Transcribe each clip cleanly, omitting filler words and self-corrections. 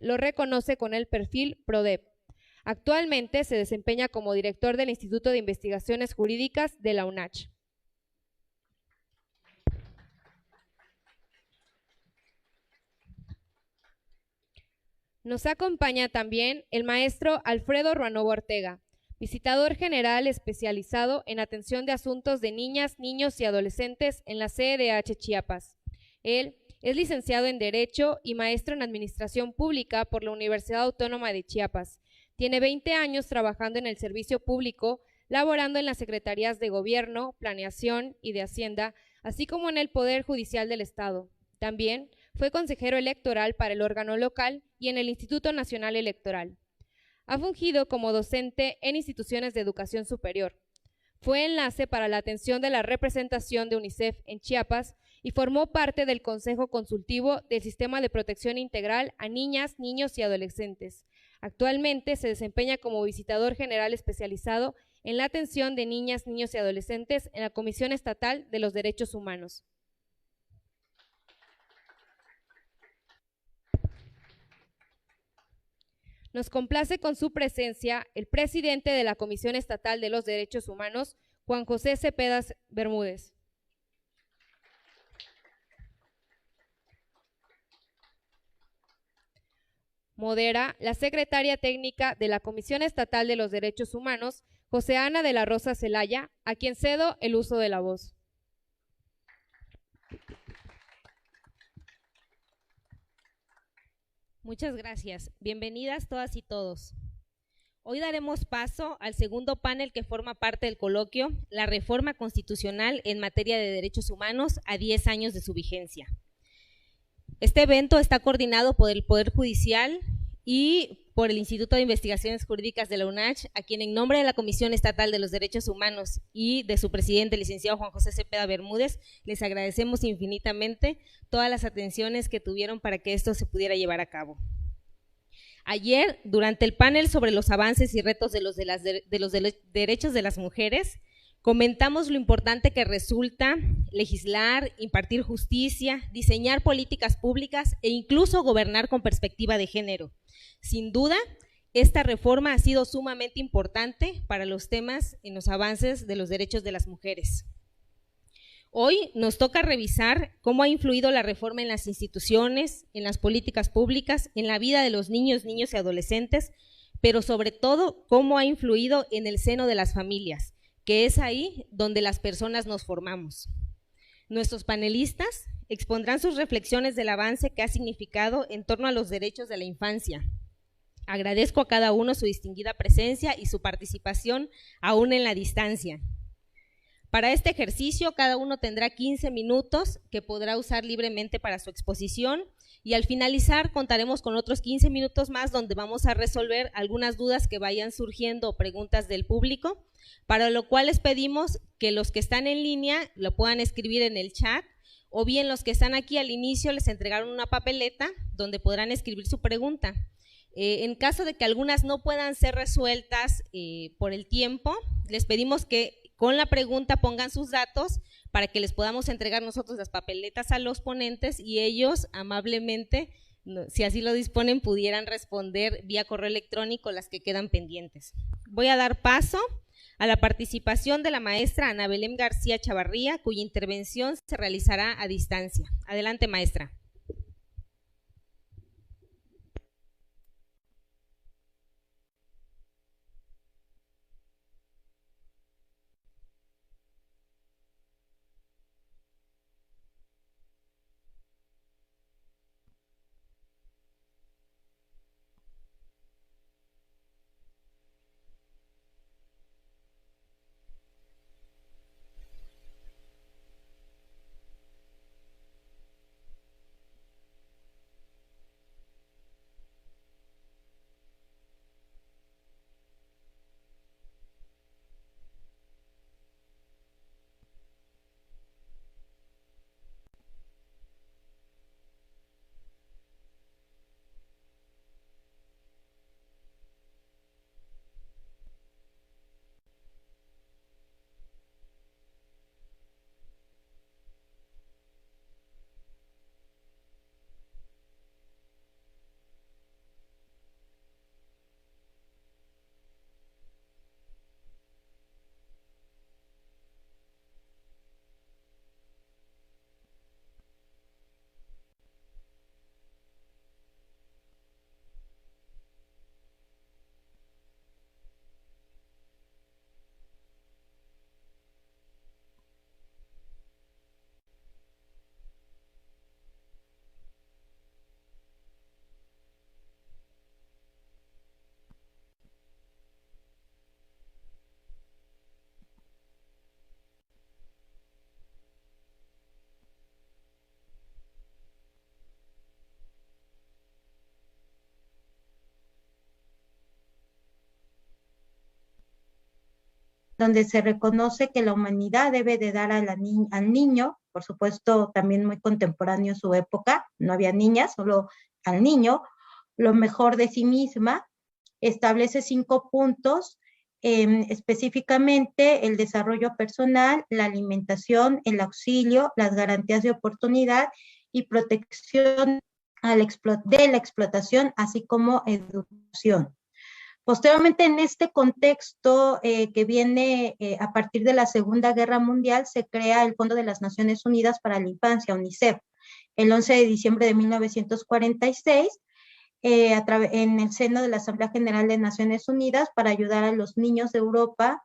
lo reconoce con el perfil PRODEP. Actualmente se desempeña como director del Instituto de Investigaciones Jurídicas de la UNACH. Nos acompaña también el maestro Alfredo Ruanovo Ortega, visitador general especializado en atención de asuntos de niñas, niños y adolescentes en la CEDH Chiapas. Él es licenciado en Derecho y maestro en Administración Pública por la Universidad Autónoma de Chiapas. Tiene 20 años trabajando en el servicio público, laborando en las Secretarías de Gobierno, Planeación y de Hacienda, así como en el Poder Judicial del Estado. También fue consejero electoral para el órgano local y en el Instituto Nacional Electoral. Ha fungido como docente en instituciones de educación superior. Fue enlace para la atención de la representación de UNICEF en Chiapas y formó parte del Consejo Consultivo del Sistema de Protección Integral a Niñas, Niños y Adolescentes. Actualmente se desempeña como visitador general especializado en la atención de niñas, niños y adolescentes en la Comisión Estatal de los Derechos Humanos. Nos complace con su presencia el presidente de la Comisión Estatal de los Derechos Humanos, Juan José Cepeda Bermúdez. Modera la secretaria técnica de la Comisión Estatal de los Derechos Humanos, José Ana de la Rosa Celaya, a quien cedo el uso de la voz. Muchas gracias. Bienvenidas todas y todos. Hoy daremos paso al segundo panel que forma parte del coloquio, la reforma constitucional en materia de derechos humanos a 10 años de su vigencia. Este evento está coordinado por el Poder Judicial y por el Instituto de Investigaciones Jurídicas de la UNACH, a quien en nombre de la Comisión Estatal de los Derechos Humanos y de su presidente, el licenciado Juan José Cepeda Bermúdez, les agradecemos infinitamente todas las atenciones que tuvieron para que esto se pudiera llevar a cabo. Ayer, durante el panel sobre los avances y retos de los derechos de las mujeres, comentamos lo importante que resulta legislar, impartir justicia, diseñar políticas públicas e incluso gobernar con perspectiva de género. Sin duda, esta reforma ha sido sumamente importante para los temas en los avances de los derechos de las mujeres. Hoy nos toca revisar cómo ha influido la reforma en las instituciones, en las políticas públicas, en la vida de los niños, niños y adolescentes, pero sobre todo cómo ha influido en el seno de las familias, que es ahí donde las personas nos formamos. Nuestros panelistas expondrán sus reflexiones del avance que ha significado en torno a los derechos de la infancia. Agradezco a cada uno su distinguida presencia y su participación aún en la distancia. Para este ejercicio, cada uno tendrá 15 minutos que podrá usar libremente para su exposición y al finalizar contaremos con otros 15 minutos más donde vamos a resolver algunas dudas que vayan surgiendo o preguntas del público, para lo cual les pedimos que los que están en línea lo puedan escribir en el chat o bien los que están aquí al inicio les entregaron una papeleta donde podrán escribir su pregunta. En caso de que algunas no puedan ser resueltas por el tiempo, les pedimos que con la pregunta pongan sus datos para que les podamos entregar nosotros las papeletas a los ponentes y ellos amablemente, si así lo disponen, pudieran responder vía correo electrónico las que quedan pendientes. Voy a dar paso a la participación de la maestra Ana Belén García Chavarría, cuya intervención se realizará a distancia. Adelante, maestra. donde se reconoce que la humanidad debe de dar a al niño, por supuesto también muy contemporáneo en su época, no había niñas, solo al niño, lo mejor de sí misma. Establece 5 puntos, específicamente el desarrollo personal, la alimentación, el auxilio, las garantías de oportunidad y protección de la explotación, así como educación. Posteriormente, en este contexto que viene a partir de la Segunda Guerra Mundial, se crea el Fondo de las Naciones Unidas para la Infancia, UNICEF, el 11 de diciembre de 1946, en el seno de la Asamblea General de Naciones Unidas, para ayudar a los niños de Europa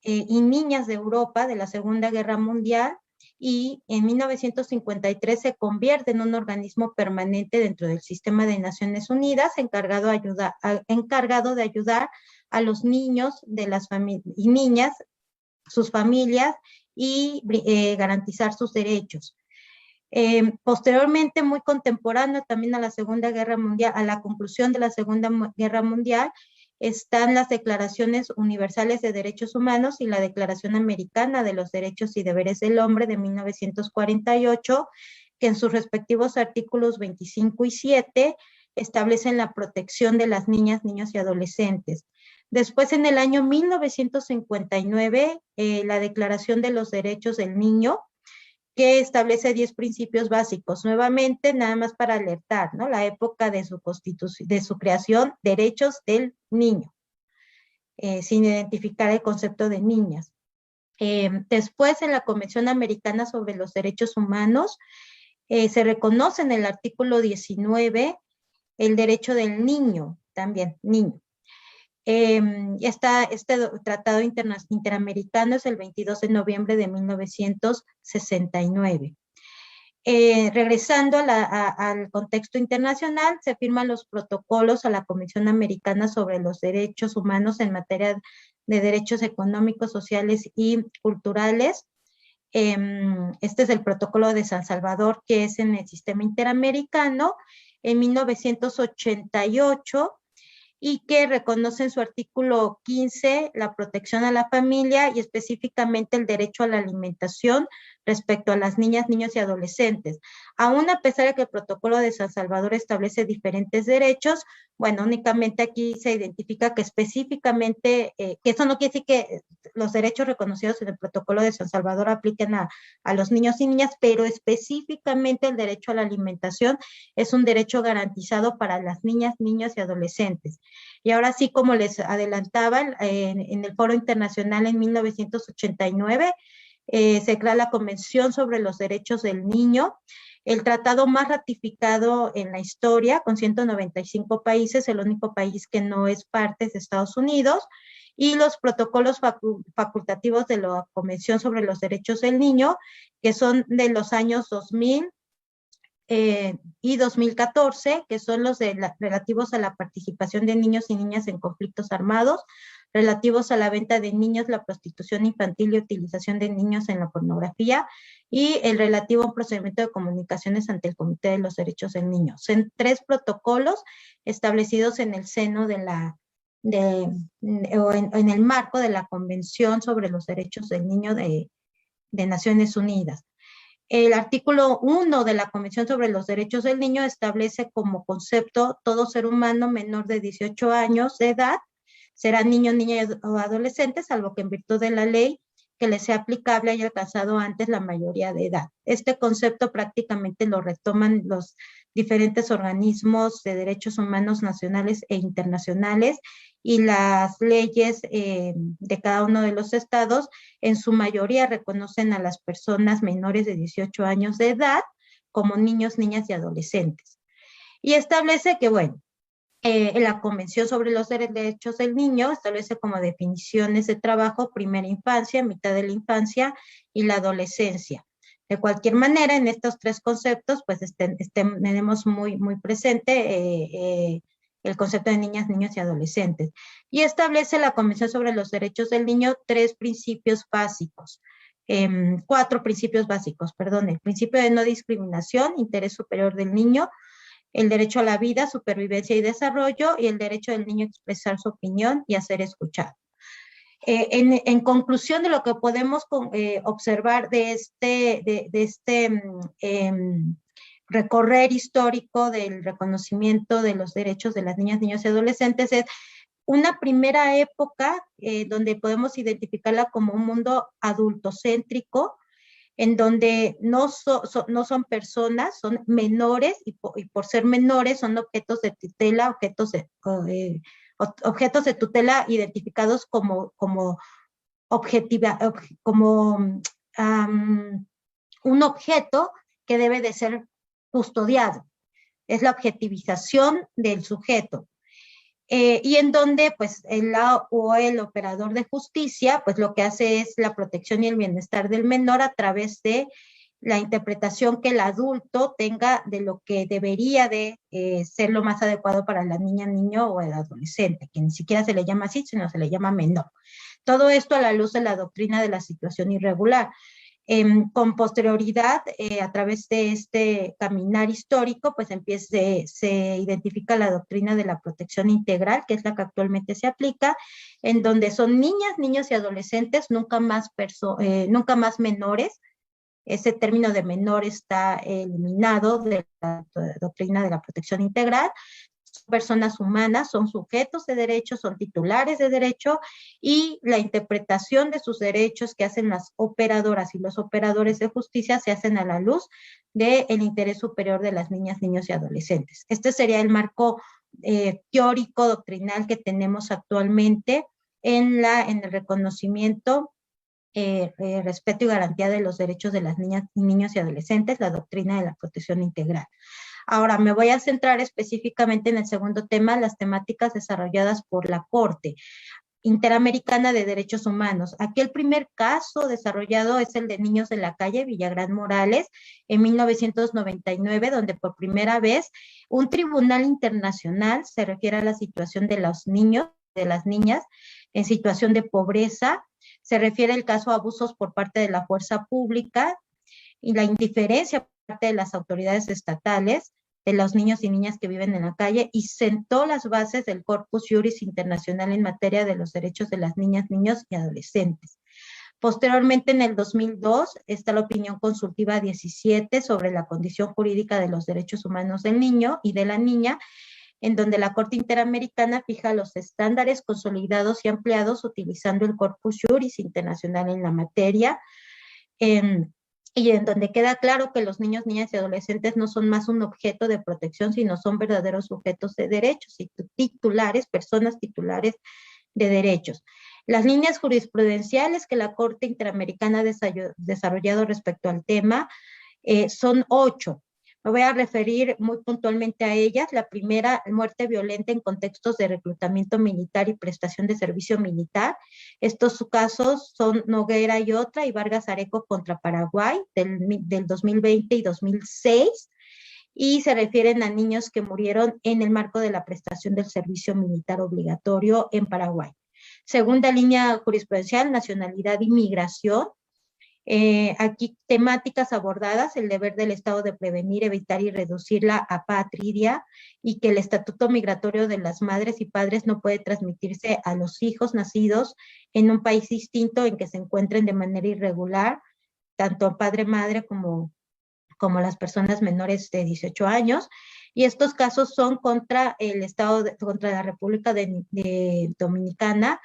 y niñas de Europa de la Segunda Guerra Mundial, y en 1953 se convierte en un organismo permanente dentro del sistema de Naciones Unidas, encargado de ayudar a los niños de las y niñas, sus familias, y garantizar sus derechos. Posteriormente, muy contemporáneo también a la Segunda Guerra Mundial, a la conclusión de la Segunda Guerra Mundial, están las Declaraciones Universales de Derechos Humanos y la Declaración Americana de los Derechos y Deberes del Hombre de 1948, que en sus respectivos artículos 25 y 7 establecen la protección de las niñas, niños y adolescentes. Después, en el año 1959, la Declaración de los Derechos del Niño, que establece 10 principios básicos. Nuevamente, nada más para alertar, ¿no? La época de su creación, derechos del niño, sin identificar el concepto de niñas. Después, en la Convención Americana sobre los Derechos Humanos, se reconoce en el artículo 19 el derecho del niño, también, niño. Este tratado interamericano es el 22 de noviembre de 1969. Regresando al contexto internacional, se firman los protocolos a la Convención Americana sobre los Derechos Humanos en materia de derechos económicos, sociales y culturales. Este es el protocolo de San Salvador, que es en el sistema interamericano, en 1988, y que reconoce en su artículo 15 la protección a la familia y específicamente el derecho a la alimentación respecto a las niñas, niños y adolescentes. Aún a pesar de que el protocolo de San Salvador establece diferentes derechos, bueno, únicamente aquí se identifica que específicamente, que eso no quiere decir que los derechos reconocidos en el protocolo de San Salvador apliquen a los niños y niñas, pero específicamente el derecho a la alimentación es un derecho garantizado para las niñas, niños y adolescentes. Y ahora sí, como les adelantaba, en el Foro Internacional en 1989, se crea la Convención sobre los Derechos del Niño, el tratado más ratificado en la historia, con 195 países, el único país que no es parte es Estados Unidos, y los protocolos facultativos de la Convención sobre los Derechos del Niño, que son de los años 2000 y 2014, que son los relativos a la participación de niños y niñas en conflictos armados, relativos a la venta de niños, la prostitución infantil y utilización de niños en la pornografía, y el relativo a un procedimiento de comunicaciones ante el Comité de los Derechos del Niño. Son 3 protocolos establecidos en el seno o en el marco de la Convención sobre los Derechos del Niño de Naciones Unidas. El artículo 1 de la Convención sobre los Derechos del Niño establece como concepto todo ser humano menor de 18 años de edad será niño, niña o adolescente, salvo que en virtud de la ley que le sea aplicable haya alcanzado antes la mayoría de edad. Este concepto prácticamente lo retoman los diferentes organismos de derechos humanos nacionales e internacionales, y las leyes de cada uno de los estados en su mayoría reconocen a las personas menores de 18 años de edad como niños, niñas y adolescentes. Y establece que, bueno, la Convención sobre los Derechos del Niño establece como definiciones de trabajo primera infancia, mitad de la infancia y la adolescencia. De cualquier manera, en estos 3 conceptos, pues tenemos muy presente el concepto de niñas, niños y adolescentes. Y establece la Convención sobre los Derechos del Niño 3 principios básicos. 4 principios básicos, perdón. El principio de no discriminación, interés superior del niño, el derecho a la vida, supervivencia y desarrollo, y el derecho del niño a expresar su opinión y a ser escuchado. En conclusión de lo que podemos observar de este recorrer histórico del reconocimiento de los derechos de las niñas, niños y adolescentes, es una primera época donde podemos identificarla como un mundo adultocéntrico, en donde no son personas, son menores, y por ser menores son objetos de tutela, objetos de tutela identificados como un objeto que debe de ser custodiado. Es la objetivización del sujeto. Y en donde pues el operador de justicia pues lo que hace es la protección y el bienestar del menor a través de la interpretación que el adulto tenga de lo que debería de ser lo más adecuado para la niña, niño o el adolescente, que ni siquiera se le llama así, sino se le llama menor. Todo esto a la luz de la doctrina de la situación irregular. Con posterioridad, a través de este caminar histórico, pues se identifica la doctrina de la protección integral, que es la que actualmente se aplica, en donde son niñas, niños y adolescentes, nunca más menores. Ese término de menor está eliminado de la doctrina de la protección integral. Son personas humanas, son sujetos de derecho, son titulares de derecho, y la interpretación de sus derechos que hacen las operadoras y los operadores de justicia se hacen a la luz del interés superior de las niñas, niños y adolescentes. Este sería el marco teórico, doctrinal que tenemos actualmente en el reconocimiento, respeto y garantía de los derechos de las niñas, niños y adolescentes, la doctrina de la protección integral. Ahora me voy a centrar específicamente en el segundo tema, las temáticas desarrolladas por la Corte Interamericana de Derechos Humanos. Aquí el primer caso desarrollado es el de Niños de la Calle, Villagrán Morales, en 1999, donde por primera vez un tribunal internacional se refiere a la situación de los niños, de las niñas en situación de pobreza. Se refiere al caso a abusos por parte de la fuerza pública y la indiferencia por parte de las autoridades estatales de los niños y niñas que viven en la calle, y sentó las bases del Corpus Juris Internacional en materia de los derechos de las niñas, niños y adolescentes. Posteriormente, en el 2002, está la opinión consultiva 17 sobre la condición jurídica de los derechos humanos del niño y de la niña, en donde la Corte Interamericana fija los estándares consolidados y ampliados utilizando el Corpus Juris Internacional en la materia, y en donde queda claro que los niños, niñas y adolescentes no son más un objeto de protección, sino son verdaderos sujetos de derechos y titulares, personas titulares de derechos. Las líneas jurisprudenciales que la Corte Interamericana ha desarrollado respecto al tema son 8. Me voy a referir muy puntualmente a ellas. La primera, muerte violenta en contextos de reclutamiento militar y prestación de servicio militar. Estos casos son Noguera y otra, y Vargas Areco contra Paraguay, del 2020 y 2006, y se refieren a niños que murieron en el marco de la prestación del servicio militar obligatorio en Paraguay. Segunda línea jurisprudencial, nacionalidad y migración. Aquí temáticas abordadas: el deber del Estado de prevenir, evitar y reducir la apatridia, y que el estatuto migratorio de las madres y padres no puede transmitirse a los hijos nacidos en un país distinto en que se encuentren de manera irregular, tanto padre, madre como las personas menores de 18 años. Y estos casos son contra el Estado, contra la República de Dominicana.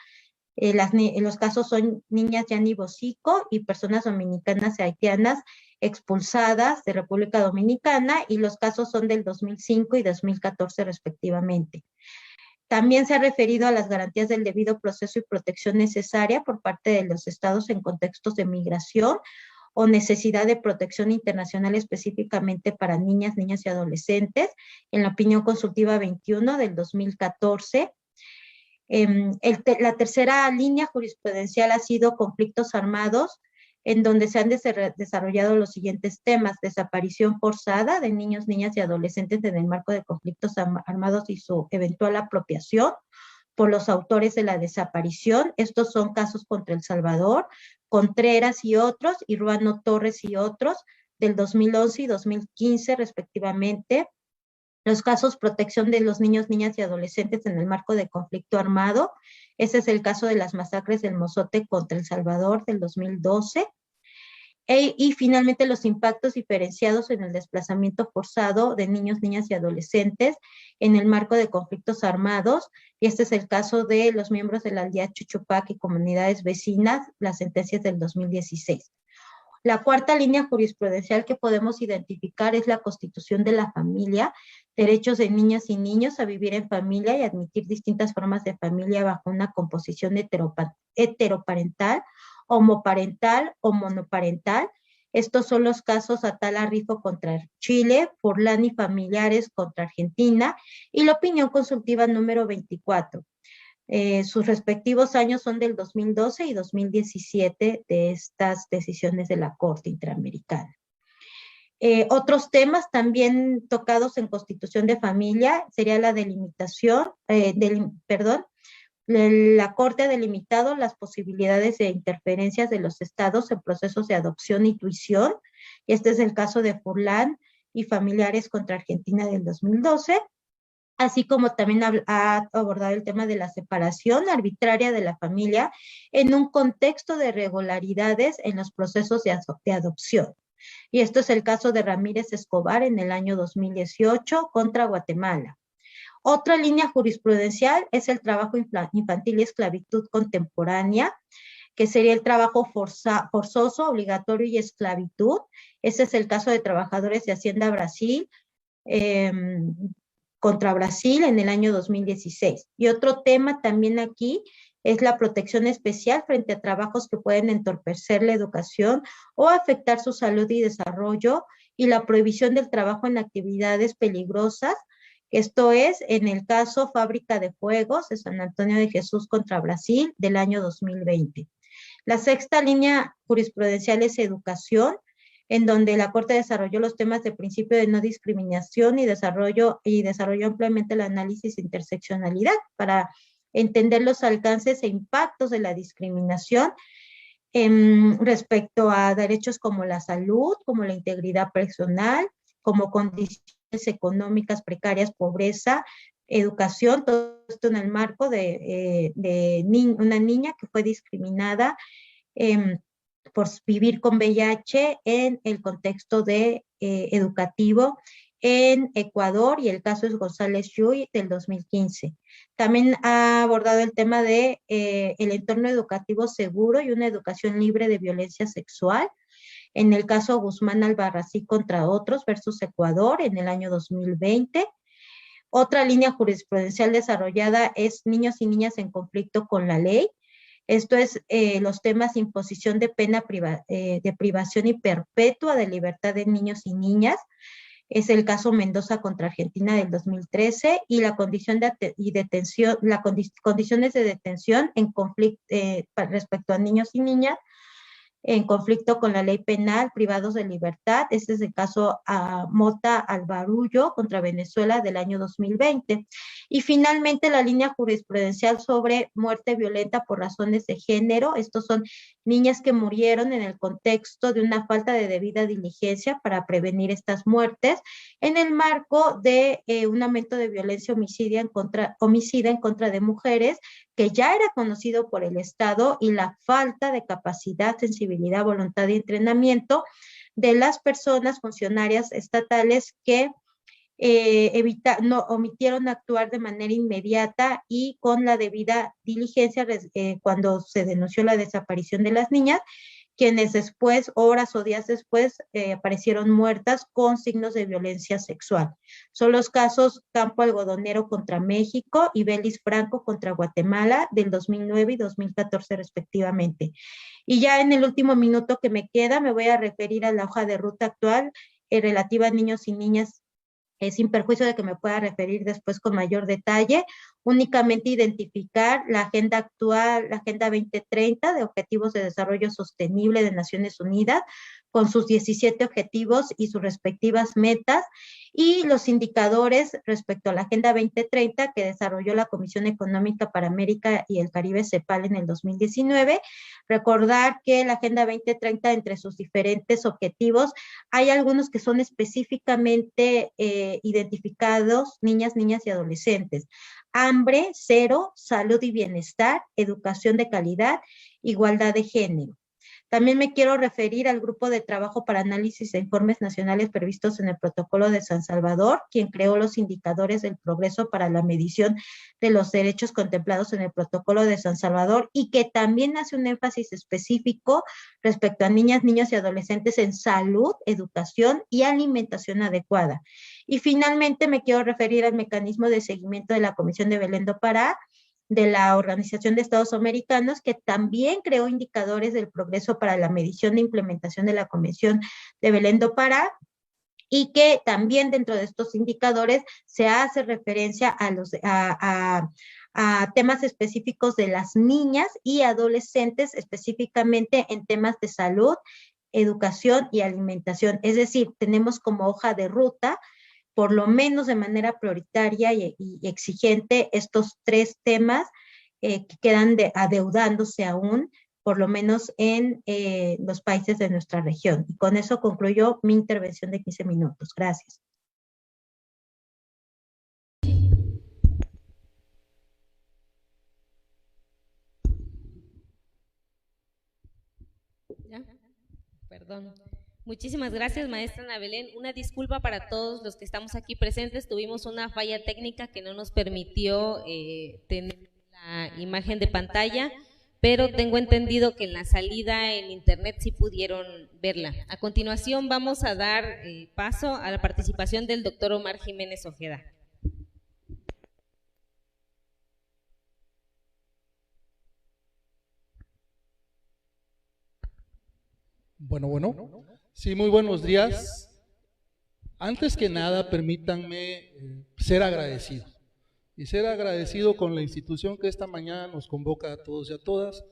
Los casos son niñas Yani Bosico y personas dominicanas y haitianas expulsadas de República Dominicana, y los casos son del 2005 y 2014 respectivamente. También se ha referido a las garantías del debido proceso y protección necesaria por parte de los estados en contextos de migración o necesidad de protección internacional específicamente para niñas, niños y adolescentes, en la opinión consultiva 21 del 2014. La tercera línea jurisprudencial ha sido conflictos armados, en donde se han desarrollado los siguientes temas: desaparición forzada de niños, niñas y adolescentes en el marco de conflictos armados y su eventual apropiación por los autores de la desaparición. Estos son casos contra El Salvador, Contreras y otros, y Ruano Torres y otros, del 2011 y 2015 respectivamente. Los casos protección de los niños, niñas y adolescentes en el marco de conflicto armado. Ese es el caso de las masacres del Mozote contra El Salvador del 2012. Y finalmente los impactos diferenciados en el desplazamiento forzado de niños, niñas y adolescentes en el marco de conflictos armados, y este es el caso de los miembros de la aldea Chuchupac y comunidades vecinas, las sentencias del 2016. La cuarta línea jurisprudencial que podemos identificar es la constitución de la familia, derechos de niñas y niños a vivir en familia y admitir distintas formas de familia bajo una composición heteroparental, homoparental o monoparental. Estos son los casos Atala Rifo contra Chile, Forlán y familiares contra Argentina, y la opinión consultiva número 24. Sus respectivos años son del 2012 y 2017 de estas decisiones de la Corte Interamericana. Otros temas también tocados en Constitución de Familia sería la delimitación, la Corte ha delimitado las posibilidades de interferencias de los estados en procesos de adopción y tuición, y este es el caso de Furlan y familiares contra Argentina del 2012, así como también ha abordado el tema de la separación arbitraria de la familia en un contexto de irregularidades en los procesos de adopción. Y esto es el caso de Ramírez Escobar en el año 2018 contra Guatemala. Otra línea jurisprudencial es el trabajo infantil y esclavitud contemporánea, que sería el trabajo forzoso, obligatorio y esclavitud. Ese es el caso de trabajadores de Hacienda Brasil contra Brasil en el año 2016. Y otro tema también aquí es la protección especial frente a trabajos que pueden entorpecer la educación o afectar su salud y desarrollo, y la prohibición del trabajo en actividades peligrosas. Esto es en el caso Fábrica de Fuegos de San Antonio de Jesús contra Brasil del año 2020. La sexta línea jurisprudencial es educación, en donde la Corte desarrolló los temas de principio de no discriminación y desarrolló ampliamente el análisis de interseccionalidad para entender los alcances e impactos de la discriminación respecto a derechos como la salud, como la integridad personal, como condiciones económicas precarias, pobreza, educación, todo esto en el marco de una niña que fue discriminada por vivir con VIH en el contexto educativo en Ecuador, y el caso es González Yuy del 2015. También ha abordado el tema de el entorno educativo seguro y una educación libre de violencia sexual, en el caso Guzmán Albarracín contra otros versus Ecuador en el año 2020. Otra línea jurisprudencial desarrollada es niños y niñas en conflicto con la ley. Esto es los temas imposición de pena de privación y perpetua de libertad de niños y niñas. Es el caso Mendoza contra Argentina del 2013, y la condición y detención, condiciones de detención en conflicto respecto a niños y niñas en conflicto con la ley penal, privados de libertad. Este es el caso Mota Alvarullo contra Venezuela del año 2020. Y finalmente la línea jurisprudencial sobre muerte violenta por razones de género. Estos son niñas que murieron en el contexto de una falta de debida diligencia para prevenir estas muertes en el marco de un aumento de violencia homicida en contra de mujeres, que ya era conocido por el Estado, y la falta de capacidad, sensibilidad, voluntad y entrenamiento de las personas funcionarias estatales que omitieron actuar de manera inmediata y con la debida diligencia cuando se denunció la desaparición de las niñas, quienes después, horas o días después, aparecieron muertas con signos de violencia sexual. Son los casos Campo Algodonero contra México y Belis Franco contra Guatemala del 2009 y 2014 respectivamente. Y ya en el último minuto que me queda, me voy a referir a la hoja de ruta actual relativa a niños y niñas, sin perjuicio de que me pueda referir después con mayor detalle. Únicamente identificar la agenda actual, la Agenda 2030 de Objetivos de Desarrollo Sostenible de Naciones Unidas, con sus 17 objetivos y sus respectivas metas, y los indicadores respecto a la Agenda 2030 que desarrolló la Comisión Económica para América y el Caribe, CEPAL, en el 2019. Recordar que la Agenda 2030, entre sus diferentes objetivos, hay algunos que son específicamente identificados: niñas y adolescentes. Hambre cero, salud y bienestar, educación de calidad, igualdad de género. También me quiero referir al grupo de trabajo para análisis de informes nacionales previstos en el Protocolo de San Salvador, quien creó los indicadores del progreso para la medición de los derechos contemplados en el Protocolo de San Salvador, y que también hace un énfasis específico respecto a niñas, niños y adolescentes en salud, educación y alimentación adecuada. Y finalmente me quiero referir al mecanismo de seguimiento de la Comisión de Belén do Pará, de la Organización de Estados Americanos, que también creó indicadores del progreso para la medición e implementación de la Convención de Belén do Pará, y que también dentro de estos indicadores se hace referencia a temas específicos de las niñas y adolescentes, específicamente en temas de salud, educación y alimentación. Es decir, tenemos como hoja de ruta, por lo menos de manera prioritaria y exigente, estos 3 temas que quedan adeudándose aún, por lo menos en los países de nuestra región. Y con eso concluyo mi intervención de 15 minutos. Gracias. ¿Ya? Perdón. Muchísimas gracias, maestra Ana Belén. Una disculpa para todos los que estamos aquí presentes. Tuvimos una falla técnica que no nos permitió tener la imagen de pantalla, pero tengo entendido que en la salida en internet sí pudieron verla. A continuación vamos a dar paso a la participación del doctor Omar Jiménez Ojeda. Bueno. Sí, muy buenos días. Antes que nada, permítanme ser agradecido. Y ser agradecido con la institución que esta mañana nos convoca a todos y a todas,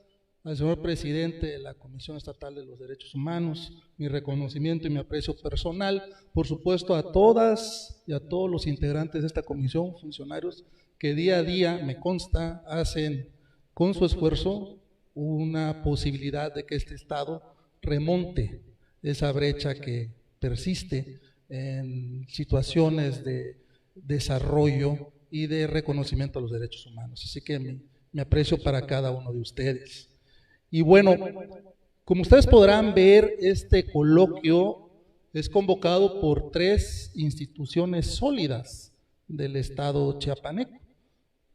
al señor presidente de la Comisión Estatal de los Derechos Humanos, mi reconocimiento y mi aprecio personal, por supuesto a todas y a todos los integrantes de esta comisión, funcionarios que día a día, me consta, hacen con su esfuerzo una posibilidad de que este Estado remonte esa brecha que persiste en situaciones de desarrollo y de reconocimiento a los derechos humanos. Así que mi aprecio para cada uno de ustedes. Y bueno, como ustedes podrán ver, este coloquio es convocado por 3 instituciones sólidas del Estado chiapaneco: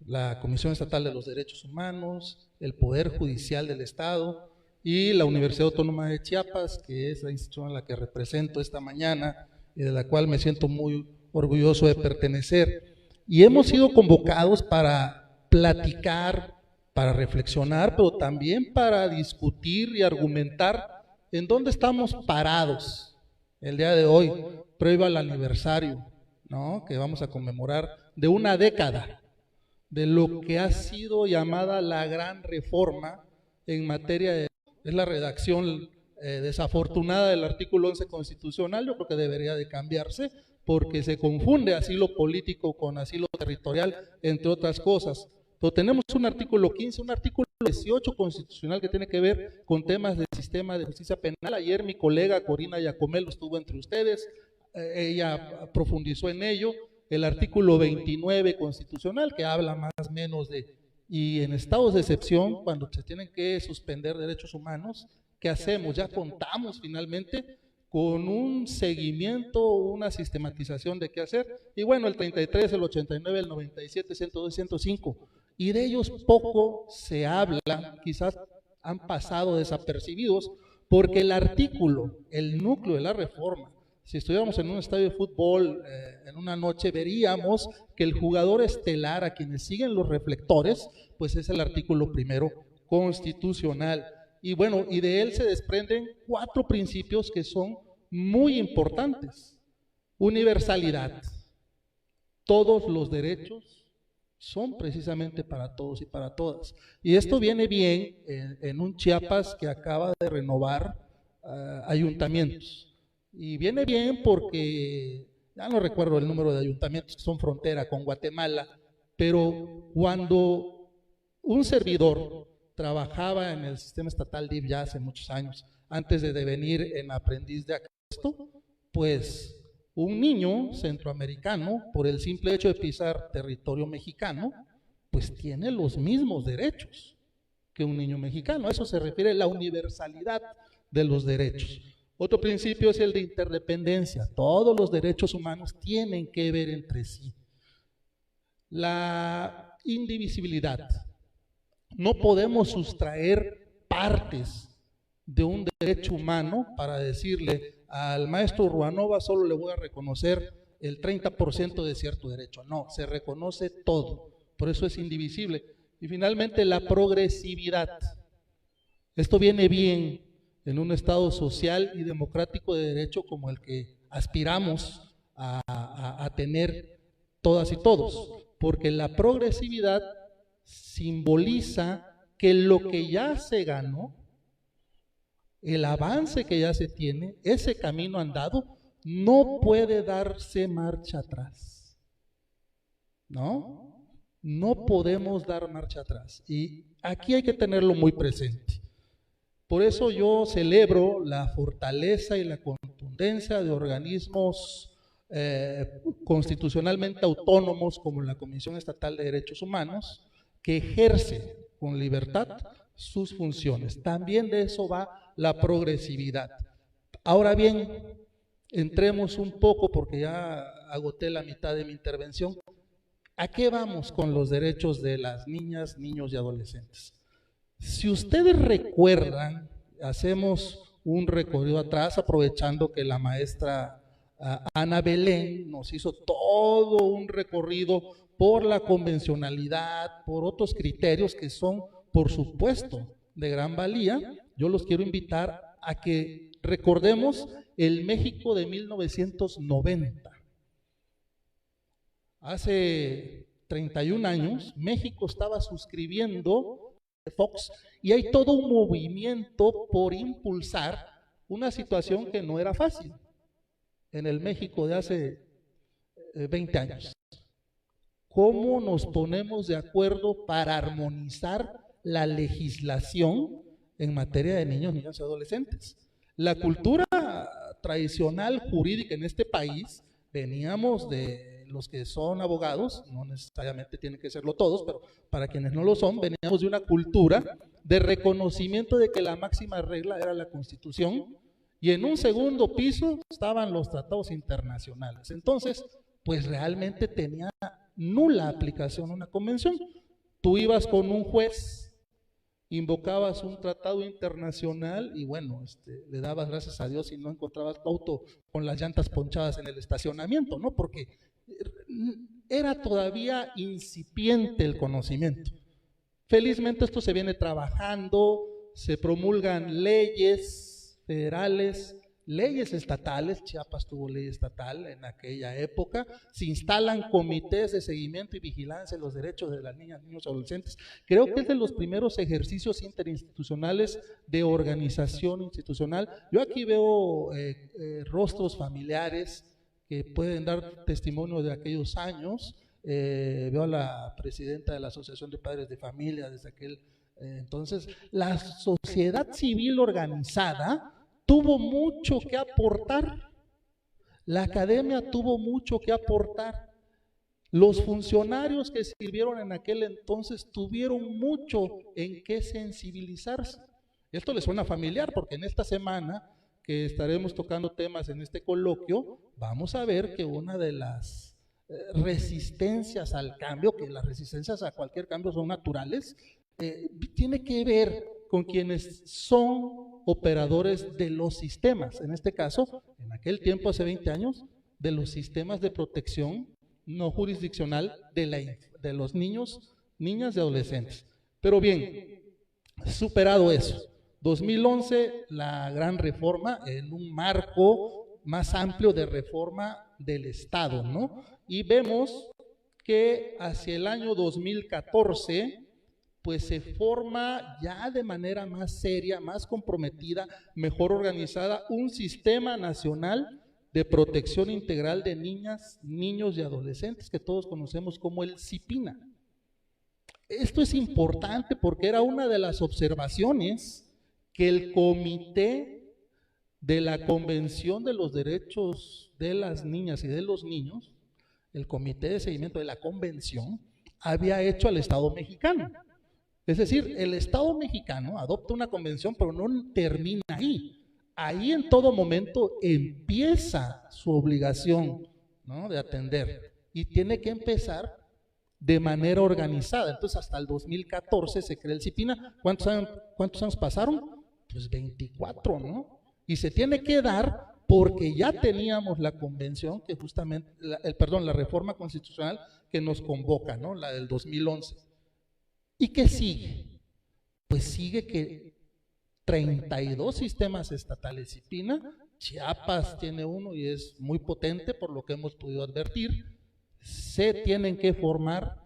la Comisión Estatal de los Derechos Humanos, el Poder Judicial del Estado y la Universidad Autónoma de Chiapas, que es la institución a la que represento esta mañana y de la cual me siento muy orgulloso de pertenecer. Y hemos sido convocados para platicar, para reflexionar, pero también para discutir y argumentar en dónde estamos parados el día de hoy, previo al aniversario, ¿no?, que vamos a conmemorar de una década de lo que ha sido llamada la gran reforma en materia de... Es la redacción desafortunada del artículo 11 constitucional. Yo creo que debería de cambiarse porque se confunde asilo político con asilo territorial, entre otras cosas. Pero tenemos un artículo 15, un artículo 18 constitucional que tiene que ver con temas del sistema de justicia penal. Ayer mi colega Corina Yacomelo estuvo entre ustedes, ella profundizó en ello. El artículo 29 constitucional, que habla más o menos de... Y en estados de excepción, cuando se tienen que suspender derechos humanos, ¿qué hacemos? Ya contamos finalmente con un seguimiento, una sistematización de qué hacer. Y bueno, el 33, el 89, el 97, 102, 105, y de ellos poco se habla, quizás han pasado desapercibidos, porque el artículo, el núcleo de la reforma, si estuviéramos en un estadio de fútbol en una noche, veríamos que el jugador estelar a quienes siguen los reflectores, pues es el artículo 1 constitucional. Y bueno, y de él se desprenden 4 principios que son muy importantes. Universalidad. Todos los derechos son precisamente para todos y para todas. Y esto viene bien en un Chiapas que acaba de renovar ayuntamientos. Y viene bien porque ya no recuerdo el número de ayuntamientos que son frontera con Guatemala, pero cuando un servidor trabajaba en el sistema estatal DIF ya hace muchos años, antes de devenir en aprendiz de Acasto, pues un niño centroamericano, por el simple hecho de pisar territorio mexicano, pues tiene los mismos derechos que un niño mexicano. A eso se refiere la universalidad de los derechos. Otro principio es el de interdependencia. Todos los derechos humanos tienen que ver entre sí. La indivisibilidad. No podemos sustraer partes de un derecho humano para decirle al maestro Ruanova solo le voy a reconocer el 30% de cierto derecho. No, se reconoce todo. Por eso es indivisible. Y finalmente la progresividad. Esto viene bien en un Estado social y democrático de derecho como el que aspiramos a tener todas y todos, porque la progresividad simboliza que lo que ya se ganó, el avance que ya se tiene, ese camino andado, no puede darse marcha atrás. No podemos dar marcha atrás. Y aquí hay que tenerlo muy presente. Por eso yo celebro la fortaleza y la contundencia de organismos constitucionalmente autónomos como la Comisión Estatal de Derechos Humanos, que ejerce con libertad sus funciones. También de eso va la progresividad. Ahora bien, entremos un poco, porque ya agoté la mitad de mi intervención. ¿A qué vamos con los derechos de las niñas, niños y adolescentes? Si ustedes recuerdan, hacemos un recorrido atrás, aprovechando que la maestra Ana Belén nos hizo todo un recorrido por la convencionalidad, por otros criterios que son, por supuesto, de gran valía. Yo los quiero invitar a que recordemos el México de 1990. Hace 31 años, México estaba suscribiendo Fox y hay todo un movimiento por impulsar una situación que no era fácil en el México de hace 20 años. ¿Cómo nos ponemos de acuerdo para armonizar la legislación en materia de niños, niñas y adolescentes? La cultura tradicional jurídica en este país, veníamos de los que son abogados, no necesariamente tienen que serlo todos, pero para quienes no lo son, veníamos de una cultura de reconocimiento de que la máxima regla era la Constitución, y en un segundo piso estaban los tratados internacionales. Entonces, pues realmente tenía nula aplicación una convención. Tú ibas con un juez, invocabas un tratado internacional y bueno, le dabas gracias a Dios si no encontrabas tu auto con las llantas ponchadas en el estacionamiento, ¿no? Porque era todavía incipiente el conocimiento. Felizmente esto se viene trabajando, se promulgan leyes federales, leyes estatales. Chiapas tuvo ley estatal en aquella época, se instalan comités de seguimiento y vigilancia de los derechos de las niñas, niños y adolescentes. Creo que es de los primeros ejercicios interinstitucionales de organización institucional. Yo aquí veo rostros familiares que pueden dar testimonio de aquellos años. Veo a la presidenta de la Asociación de Padres de Familia desde aquel entonces. La sociedad civil organizada tuvo mucho que aportar, la academia tuvo mucho que aportar, los funcionarios que sirvieron en aquel entonces tuvieron mucho en qué sensibilizarse. Esto les suena familiar porque en esta semana que estaremos tocando temas en este coloquio, vamos a ver que una de las resistencias al cambio, que las resistencias a cualquier cambio son naturales, tiene que ver con quienes son operadores de los sistemas, en este caso, en aquel tiempo, hace 20 años, de los sistemas de protección no jurisdiccional de los niños, niñas y adolescentes. Pero bien, superado eso, 2011, la gran reforma en un marco más amplio de reforma del Estado, ¿no? Y vemos que hacia el año 2014, pues se forma ya de manera más seria, más comprometida, mejor organizada, un sistema nacional de Protección Integral de Niñas, Niños y Adolescentes, que todos conocemos como el CIPINA. Esto es importante porque era una de las observaciones que el Comité de la Convención de los Derechos de las Niñas y de los Niños, el Comité de Seguimiento de la Convención, había hecho al Estado mexicano. Es decir, el Estado mexicano adopta una convención, pero no termina ahí. Ahí en todo momento empieza su obligación, ¿no?, de atender, y tiene que empezar de manera organizada. Entonces hasta el 2014 se crea el CIPINA. ¿Cuántos años pasaron? Pues 24, ¿no? Y se tiene que dar porque ya teníamos la convención que justamente, la reforma constitucional que nos convoca, ¿no?, la del 2011. ¿Y qué sigue? Pues sigue que 32 sistemas estatales CIPINA, Chiapas tiene uno y es muy potente por lo que hemos podido advertir, se tienen que formar,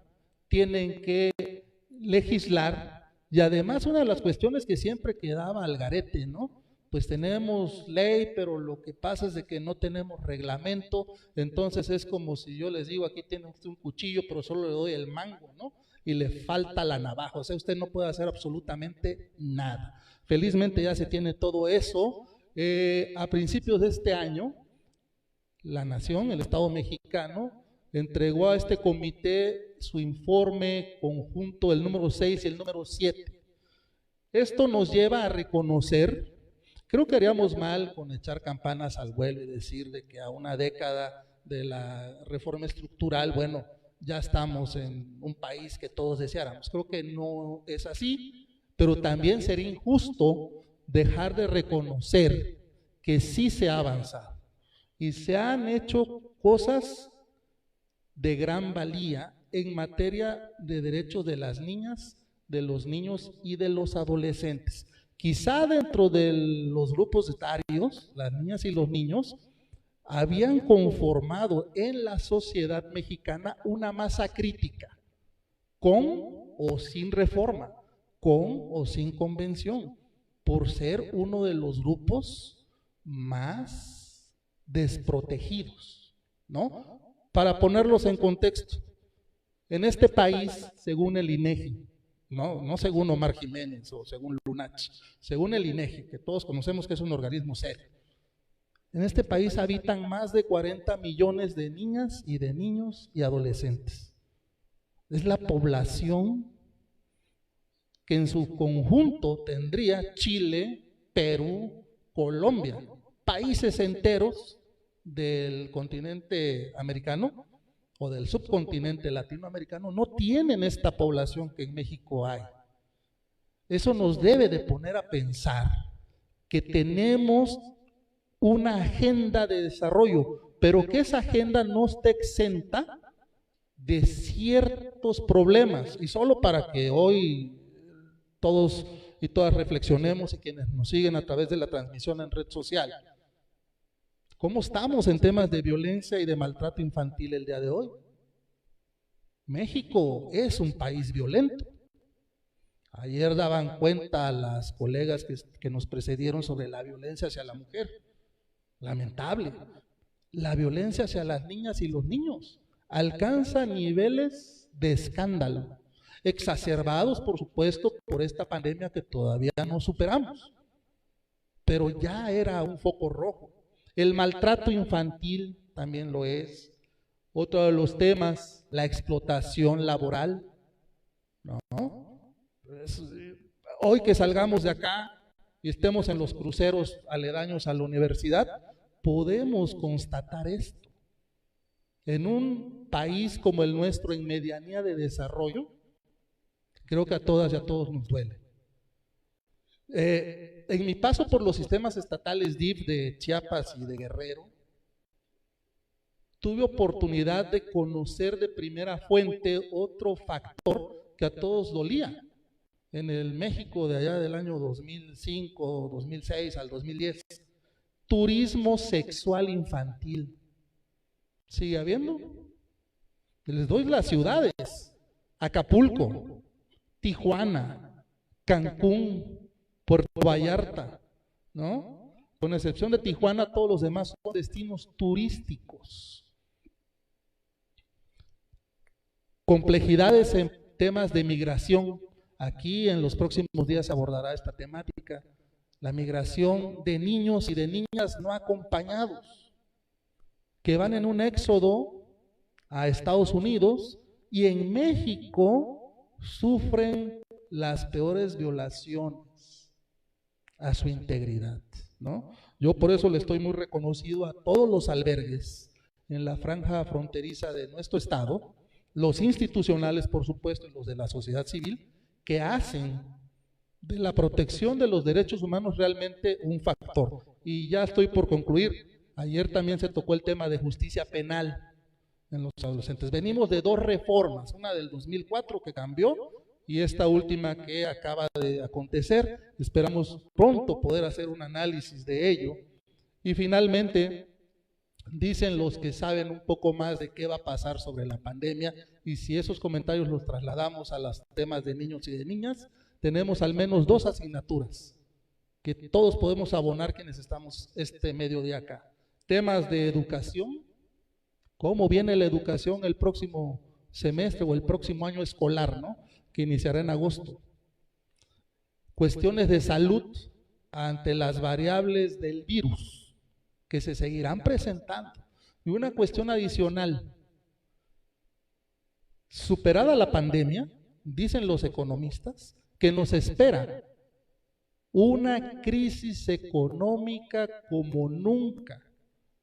tienen que legislar, y además una de las cuestiones que siempre quedaba al garete, ¿no? Pues tenemos ley, pero lo que pasa es de que no tenemos reglamento, entonces es como si yo les digo, aquí tiene usted un cuchillo, pero solo le doy el mango, ¿no?, y le falta la navaja, o sea, usted no puede hacer absolutamente nada. Felizmente ya se tiene todo eso. A principios de este año, la Nación, el Estado mexicano, entregó a este comité su informe conjunto, el número 6 y el número 7. Esto nos lleva a reconocer, creo que haríamos mal con echar campanas al vuelo y decir de que a una década de la reforma estructural, bueno, ya estamos en un país que todos deseáramos. Creo que no es así, pero también sería injusto dejar de reconocer que sí se ha avanzado y se han hecho cosas de gran valía en materia de derechos de las niñas, de los niños y de los adolescentes. Quizá dentro de los grupos etarios, las niñas y los niños habían conformado en la sociedad mexicana una masa crítica, con o sin reforma, con o sin convención, por ser uno de los grupos más desprotegidos, ¿no? Para ponerlos en contexto, en este país, según el INEGI, no según Omar Jiménez o según Lunach, según el INEGI, que todos conocemos que es un organismo serio, en este país habitan más de 40 millones de niñas y de niños y adolescentes. Es la población que en su conjunto tendría Chile, Perú, Colombia, países enteros del continente americano o del subcontinente latinoamericano no tienen esta población que en México hay. Eso nos debe de poner a pensar que tenemos una agenda de desarrollo, pero que esa agenda no esté exenta de ciertos problemas. Y solo para que hoy todos y todas reflexionemos, y quienes nos siguen a través de la transmisión en red social, ¿cómo estamos en temas de violencia y de maltrato infantil el día de hoy? México es un país violento. Ayer daban cuenta a las colegas que nos precedieron sobre la violencia hacia la mujer. Lamentable. La violencia hacia las niñas y los niños alcanza niveles de escándalo, exacerbados, por supuesto, por esta pandemia que todavía no superamos, pero ya era un foco rojo. El maltrato infantil también lo es. Otro de los temas, la explotación laboral, ¿no? Hoy que salgamos de acá y estemos en los cruceros aledaños a la universidad, podemos constatar esto. En un país como el nuestro, en medianía de desarrollo, creo que a todas y a todos nos duele. En mi paso por los sistemas estatales DIF de Chiapas y de Guerrero, tuve oportunidad de conocer de primera fuente otro factor que a todos dolía. En el México de allá del año 2005, 2006 al 2010, turismo sexual infantil. ¿Sigue habiendo? Les doy las ciudades: Acapulco, Tijuana, Cancún, Puerto Vallarta, ¿no? Con excepción de Tijuana, todos los demás son destinos turísticos. Complejidades en temas de migración. Aquí en los próximos días se abordará esta temática. La migración de niños y de niñas no acompañados, que van en un éxodo a Estados Unidos y en México sufren las peores violaciones a su integridad, ¿no? Yo por eso le estoy muy reconocido a todos los albergues en la franja fronteriza de nuestro estado, los institucionales, por supuesto, y los de la sociedad civil, que hacen de la protección de los derechos humanos realmente un factor. Y ya estoy por concluir. Ayer también se tocó el tema de justicia penal en los adolescentes. Venimos de dos reformas, una del 2004 que cambió y esta última que acaba de acontecer. Esperamos pronto poder hacer un análisis de ello. Y finalmente, dicen los que saben un poco más de qué va a pasar sobre la pandemia, y si esos comentarios los trasladamos a los temas de niños y de niñas, tenemos al menos 2 asignaturas que todos podemos abonar quienes estamos este mediodía acá. Temas de educación, cómo viene la educación el próximo semestre o el próximo año escolar, ¿no?, que iniciará en agosto. Cuestiones de salud ante las variables del virus que se seguirán presentando. Y una cuestión adicional, superada la pandemia, dicen los economistas, que nos espera una crisis económica como nunca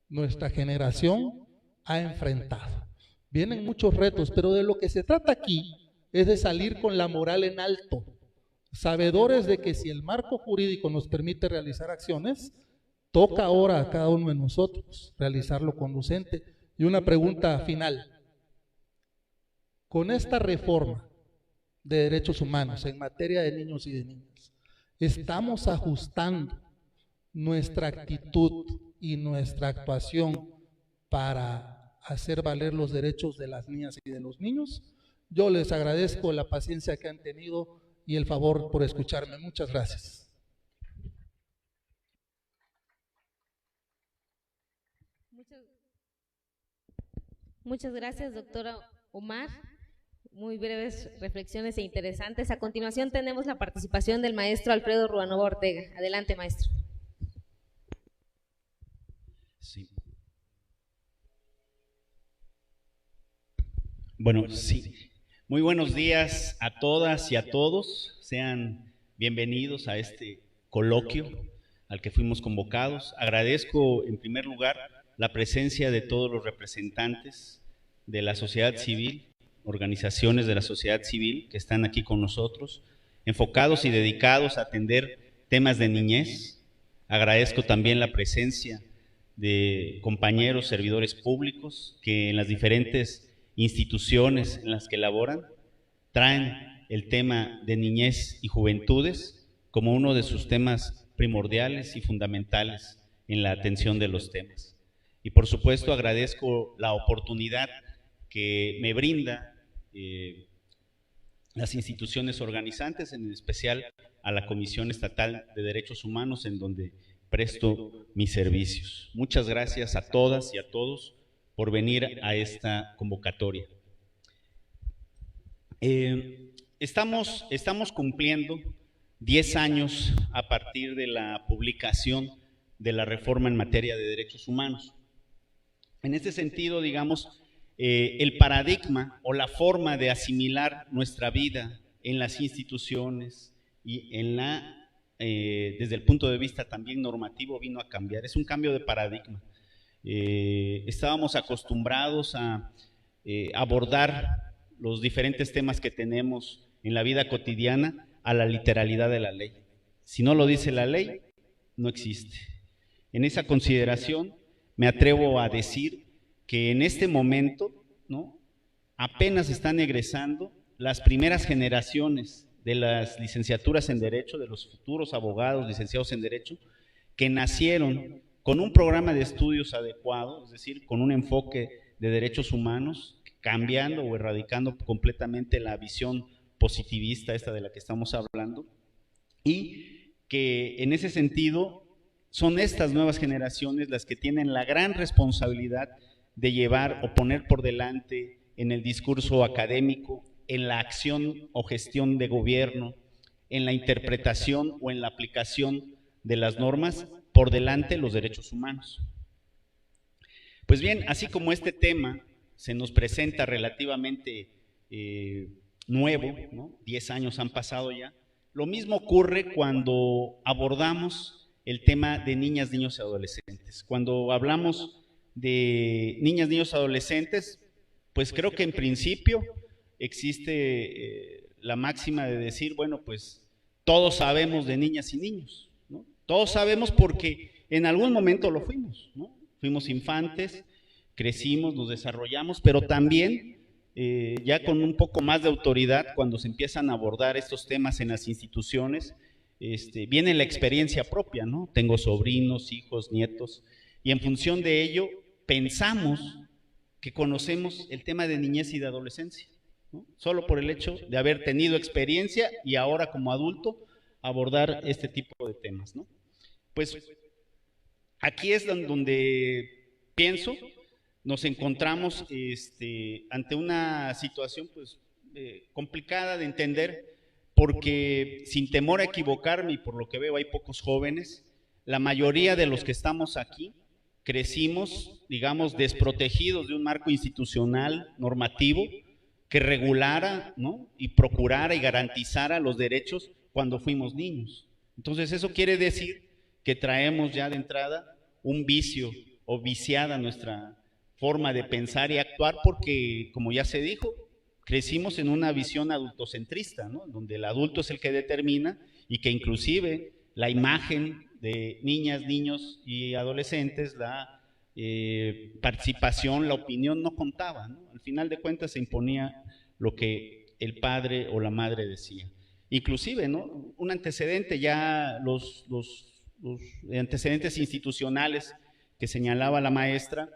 nuestra generación ha enfrentado. Vienen muchos retos, pero de lo que se trata aquí es de salir con la moral en alto, sabedores de que si el marco jurídico nos permite realizar acciones, toca ahora a cada uno de nosotros realizarlo conducente. Y una pregunta final. Con esta reforma de derechos humanos en materia de niños y de niñas, estamos ajustando nuestra actitud y nuestra actuación para hacer valer los derechos de las niñas y de los niños. Yo les agradezco la paciencia que han tenido y el favor por escucharme. Muchas gracias. Muchas gracias, doctora Omar. Muy breves reflexiones e interesantes. A continuación tenemos la participación del maestro Alfredo Ruanova Ortega. Adelante, maestro. Sí. Bueno, sí. Muy buenos días a todas y a todos. Sean bienvenidos a este coloquio al que fuimos convocados. Agradezco en primer lugar la presencia de todos los representantes de la sociedad civil, organizaciones de la sociedad civil que están aquí con nosotros, enfocados y dedicados a atender temas de niñez. Agradezco también la presencia de compañeros servidores públicos que en las diferentes instituciones en las que laboran traen el tema de niñez y juventudes como uno de sus temas primordiales y fundamentales en la atención de los temas. Y por supuesto agradezco la oportunidad que me brinda las instituciones organizantes, en especial a la Comisión Estatal de Derechos Humanos, en donde presto mis servicios. Muchas gracias a todas y a todos por venir a esta convocatoria. Estamos cumpliendo 10 años a partir de la publicación de la reforma en materia de derechos humanos. En este sentido, digamos, el paradigma o la forma de asimilar nuestra vida en las instituciones y en desde el punto de vista también normativo vino a cambiar. Es un cambio de paradigma. Estábamos acostumbrados a abordar los diferentes temas que tenemos en la vida cotidiana a la literalidad de la ley. Si no lo dice la ley, no existe. En esa consideración me atrevo a decir que en este momento, ¿no?, apenas están egresando las primeras generaciones de las licenciaturas en Derecho, de los futuros abogados licenciados en Derecho, que nacieron con un programa de estudios adecuado, es decir, con un enfoque de derechos humanos, cambiando o erradicando completamente la visión positivista esta de la que estamos hablando, y que en ese sentido son estas nuevas generaciones las que tienen la gran responsabilidad de llevar o poner por delante en el discurso académico, en la acción o gestión de gobierno, en la interpretación o en la aplicación de las normas, por delante los derechos humanos. Pues bien, así como este tema se nos presenta relativamente nuevo, ¿no? 10 años han pasado ya, lo mismo ocurre cuando abordamos el tema de niñas, niños y adolescentes. Cuando hablamos de niñas, niños y adolescentes, pues creo que en principio existe la máxima de decir, bueno, pues todos sabemos de niñas y niños, ¿no? Todos sabemos porque en algún momento lo fuimos, ¿no? Fuimos infantes, crecimos, nos desarrollamos, pero también ya con un poco más de autoridad cuando se empiezan a abordar estos temas en las instituciones, viene la experiencia propia, ¿no? Tengo sobrinos, hijos, nietos, y en función de ello pensamos que conocemos el tema de niñez y de adolescencia, ¿no? Solo por el hecho de haber tenido experiencia y ahora como adulto abordar este tipo de temas, ¿no? Pues aquí es donde pienso nos encontramos ante una situación pues complicada de entender, porque sin temor a equivocarme, y por lo que veo hay pocos jóvenes, la mayoría de los que estamos aquí crecimos, digamos, desprotegidos de un marco institucional normativo que regulara, ¿no? Y procurara y garantizara los derechos cuando fuimos niños. Entonces eso quiere decir que traemos ya de entrada un vicio o viciada nuestra forma de pensar y actuar, porque, como ya se dijo, crecimos en una visión adultocentrista, ¿no? Donde el adulto es el que determina, y que inclusive la imagen de niñas, niños y adolescentes, la participación, la opinión no contaba, ¿no? Al final de cuentas se imponía lo que el padre o la madre decía. Inclusive, ¿no? Un antecedente, ya los antecedentes institucionales que señalaba la maestra,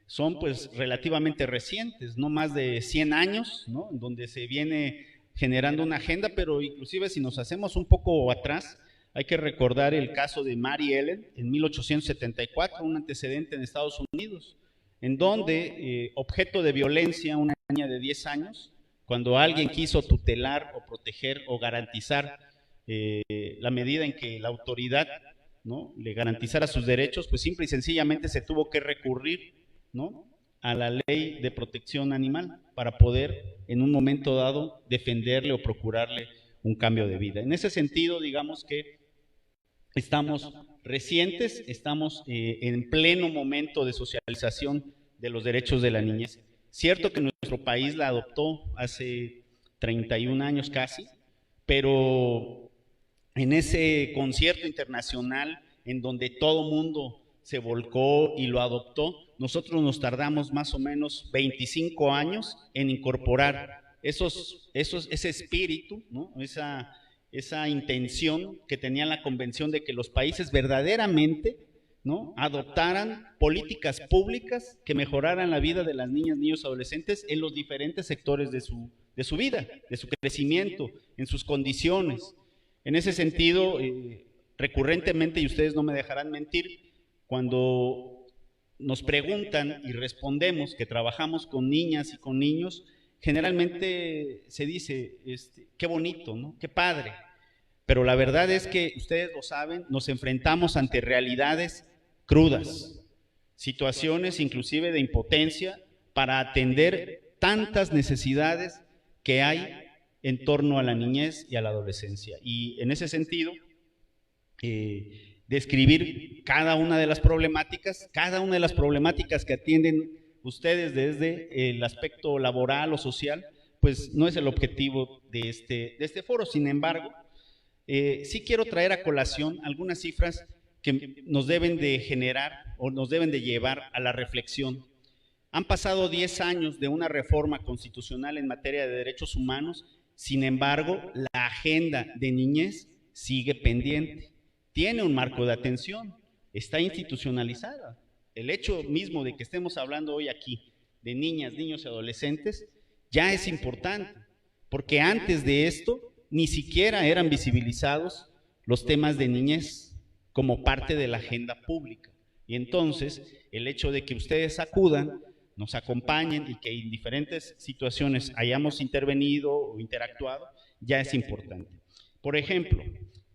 son pues relativamente recientes, no más de 100 años, ¿no? En donde se viene generando una agenda, pero inclusive si nos hacemos un poco atrás, hay que recordar el caso de Mary Ellen en 1874, un antecedente en Estados Unidos, en donde objeto de violencia, una niña de 10 años, cuando alguien quiso tutelar o proteger o garantizar la medida en que la autoridad, ¿no?, le garantizara sus derechos, pues simple y sencillamente se tuvo que recurrir, ¿no?, a la ley de protección animal para poder en un momento dado defenderle o procurarle un cambio de vida. En ese sentido, digamos que estamos recientes, estamos en pleno momento de socialización de los derechos de la niñez. Cierto que nuestro país la adoptó hace 31 años casi, pero en ese concierto internacional en donde todo mundo se volcó y lo adoptó, nosotros nos tardamos más o menos 25 años en incorporar ese espíritu, ¿no?, esa intención que tenía la convención de que los países verdaderamente, ¿no?, adoptaran políticas públicas que mejoraran la vida de las niñas, niños y adolescentes en los diferentes sectores de su vida, de su crecimiento, en sus condiciones. En ese sentido, recurrentemente, y ustedes no me dejarán mentir, cuando nos preguntan y respondemos que trabajamos con niñas y con niños, generalmente se dice, qué bonito, ¿no?, qué padre. Pero la verdad es que, ustedes lo saben, nos enfrentamos ante realidades crudas, situaciones inclusive de impotencia para atender tantas necesidades que hay en torno a la niñez y a la adolescencia. Y en ese sentido, describir cada una de las problemáticas que atienden ustedes desde el aspecto laboral o social, pues no es el objetivo de este foro. Sin embargo, sí quiero traer a colación algunas cifras que nos deben de generar o nos deben de llevar a la reflexión. Han pasado 10 años de una reforma constitucional en materia de derechos humanos. Sin embargo, la agenda de niñez sigue pendiente, tiene un marco de atención, está institucionalizada. El hecho mismo de que estemos hablando hoy aquí de niñas, niños y adolescentes ya es importante, porque antes de esto ni siquiera eran visibilizados los temas de niñez, como parte de la agenda pública. Y entonces, el hecho de que ustedes acudan, nos acompañen y que en diferentes situaciones hayamos intervenido o interactuado, ya es importante. Por ejemplo,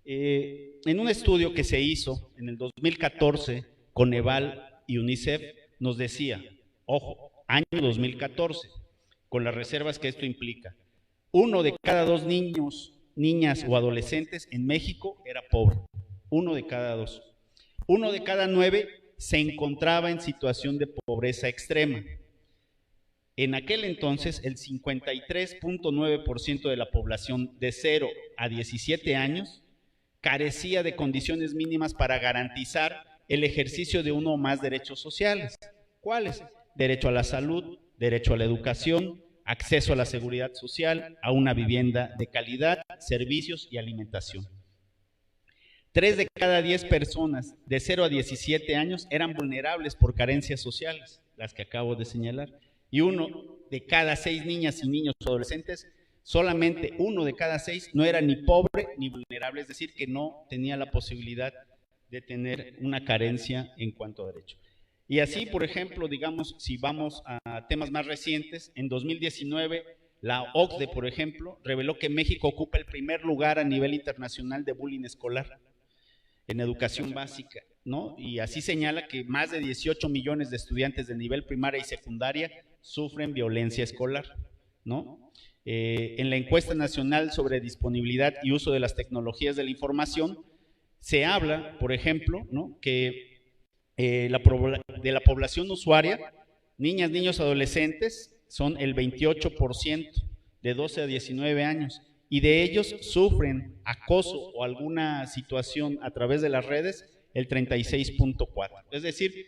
en un estudio que se hizo en el 2014, Coneval y UNICEF nos decía, ojo, año 2014, con las reservas que esto implica, 1 de cada 2 niños, niñas o adolescentes en México era pobre, 1 de cada 2. 1 de cada 9 se encontraba en situación de pobreza extrema. En aquel entonces, el 53.9% de la población de 0 a 17 años carecía de condiciones mínimas para garantizar el ejercicio de uno o más derechos sociales. ¿Cuáles? Derecho a la salud, derecho a la educación, acceso a la seguridad social, a una vivienda de calidad, servicios y alimentación. 3 de cada 10 personas de 0 a 17 años eran vulnerables por carencias sociales, las que acabo de señalar. Y 1 de cada 6 niñas y niños adolescentes, solamente 1 de cada 6 no era ni pobre ni vulnerable, es decir, que no tenía la posibilidad de tener una carencia en cuanto a derecho. Y así, por ejemplo, digamos, si vamos a temas más recientes, en 2019 la OCDE, por ejemplo, reveló que México ocupa el primer lugar a nivel internacional de bullying escolar en educación básica, ¿no? Y así señala que más de 18 millones de estudiantes de nivel primaria y secundaria sufren violencia escolar, ¿no? En la encuesta nacional sobre disponibilidad y uso de las tecnologías de la información, se habla, por ejemplo, ¿no?, que de la población usuaria, niñas, niños, adolescentes, son el 28% de 12 a 19 años, y de ellos sufren acoso o alguna situación a través de las redes el 36.4%. Es decir,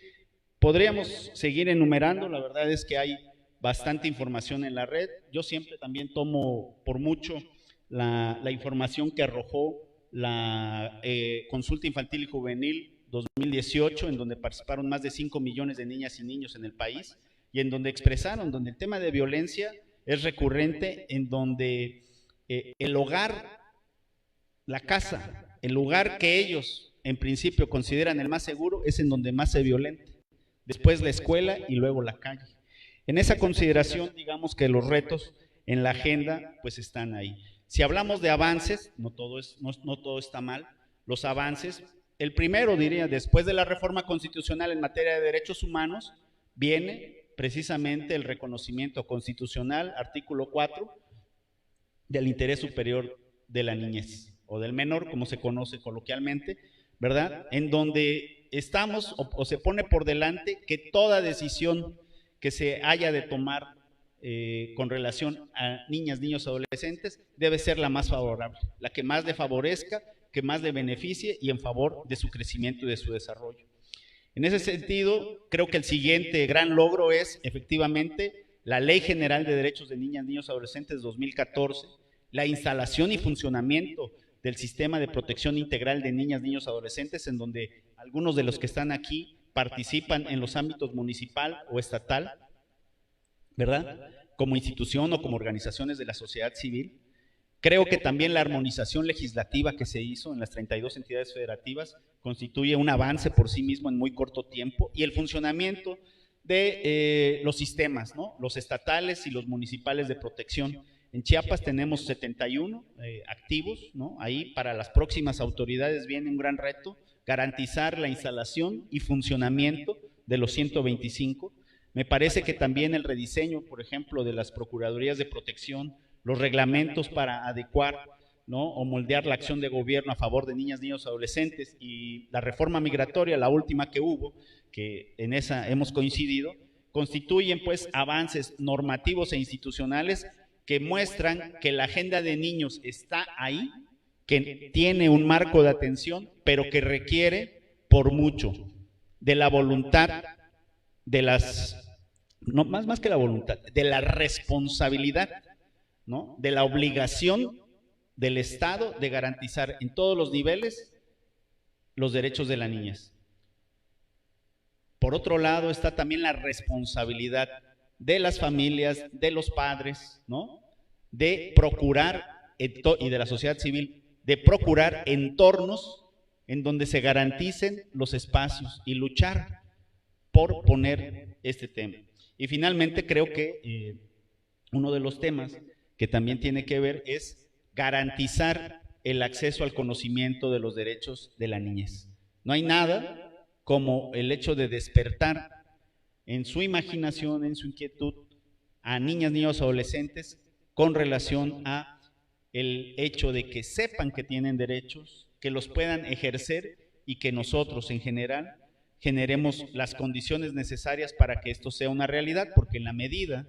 podríamos seguir enumerando, la verdad es que hay bastante información en la red. Yo siempre también tomo por mucho la información que arrojó la Consulta Infantil y Juvenil 2018, en donde participaron más de 5 millones de niñas y niños en el país, y en donde expresaron, donde el tema de violencia es recurrente, en donde el hogar, la casa, el lugar que ellos en principio consideran el más seguro, es en donde más se violenta, después la escuela y luego la calle. En esa consideración, digamos que los retos en la agenda pues están ahí. Si hablamos de avances, no todo está mal, los avances, el primero, diría, después de la reforma constitucional en materia de derechos humanos, viene precisamente el reconocimiento constitucional, artículo 4, del interés superior de la niñez, o del menor, como se conoce coloquialmente, ¿verdad? En donde estamos, o se pone por delante, que toda decisión que se haya de tomar con relación a niñas, niños, adolescentes, debe ser la más favorable, la que más le favorezca, que más le beneficie y en favor de su crecimiento y de su desarrollo. En ese sentido, creo que el siguiente gran logro es, efectivamente, la Ley General de Derechos de Niñas, Niños y Adolescentes 2014, la instalación y funcionamiento del Sistema de Protección Integral de Niñas, Niños y Adolescentes, en donde algunos de los que están aquí participan en los ámbitos municipal o estatal, ¿verdad?, como institución o como organizaciones de la sociedad civil. Creo que también la armonización legislativa que se hizo en las 32 entidades federativas constituye un avance por sí mismo en muy corto tiempo, y el funcionamiento de los sistemas, ¿no?, los estatales y los municipales de protección. En Chiapas tenemos 71 activos, ¿no? Ahí para las próximas autoridades viene un gran reto, garantizar la instalación y funcionamiento de los 125. Me parece que también el rediseño, por ejemplo, de las procuradurías de protección, los reglamentos para adecuar, ¿no?, o moldear la acción de gobierno a favor de niñas, niños, adolescentes, y la reforma migratoria, la última que hubo, que en esa hemos coincidido, constituyen pues avances normativos e institucionales que muestran que la agenda de niños está ahí, que tiene un marco de atención, pero que requiere por mucho de la voluntad, de las, no, más que la voluntad, de la responsabilidad, ¿no?, de la obligación del Estado de garantizar en todos los niveles los derechos de la niñez. Por otro lado está también la responsabilidad de las familias, de los padres, ¿no?, de procurar, y de la sociedad civil, de procurar entornos en donde se garanticen los espacios y luchar por poner este tema. Y finalmente creo que uno de los temas que también tiene que ver es garantizar el acceso al conocimiento de los derechos de la niñez. No hay nada como el hecho de despertar en su imaginación, en su inquietud, a niñas, niños, adolescentes con relación a el hecho de que sepan que tienen derechos, que los puedan ejercer y que nosotros en general generemos las condiciones necesarias para que esto sea una realidad, porque en la medida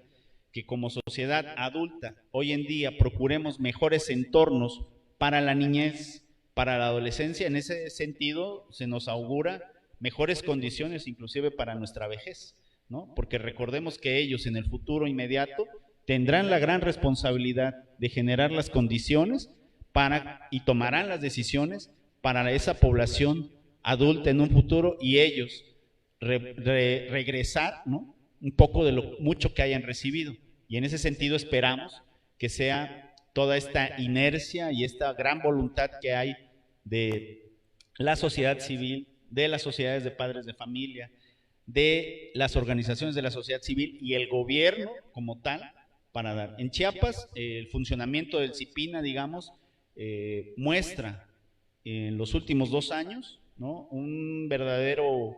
que como sociedad adulta hoy en día procuremos mejores entornos para la niñez, para la adolescencia, en ese sentido se nos augura mejores condiciones inclusive para nuestra vejez, ¿no? Porque recordemos que ellos en el futuro inmediato tendrán la gran responsabilidad de generar las condiciones para y tomarán las decisiones para esa población adulta en un futuro y ellos regresar, ¿no?, un poco de lo mucho que hayan recibido. Y en ese sentido esperamos que sea toda esta inercia y esta gran voluntad que hay de la sociedad civil, de las sociedades de padres de familia, de las organizaciones de la sociedad civil y el gobierno como tal para dar. En Chiapas, el funcionamiento del CIPINA, digamos, muestra en los últimos 2 años, ¿no?, un verdadero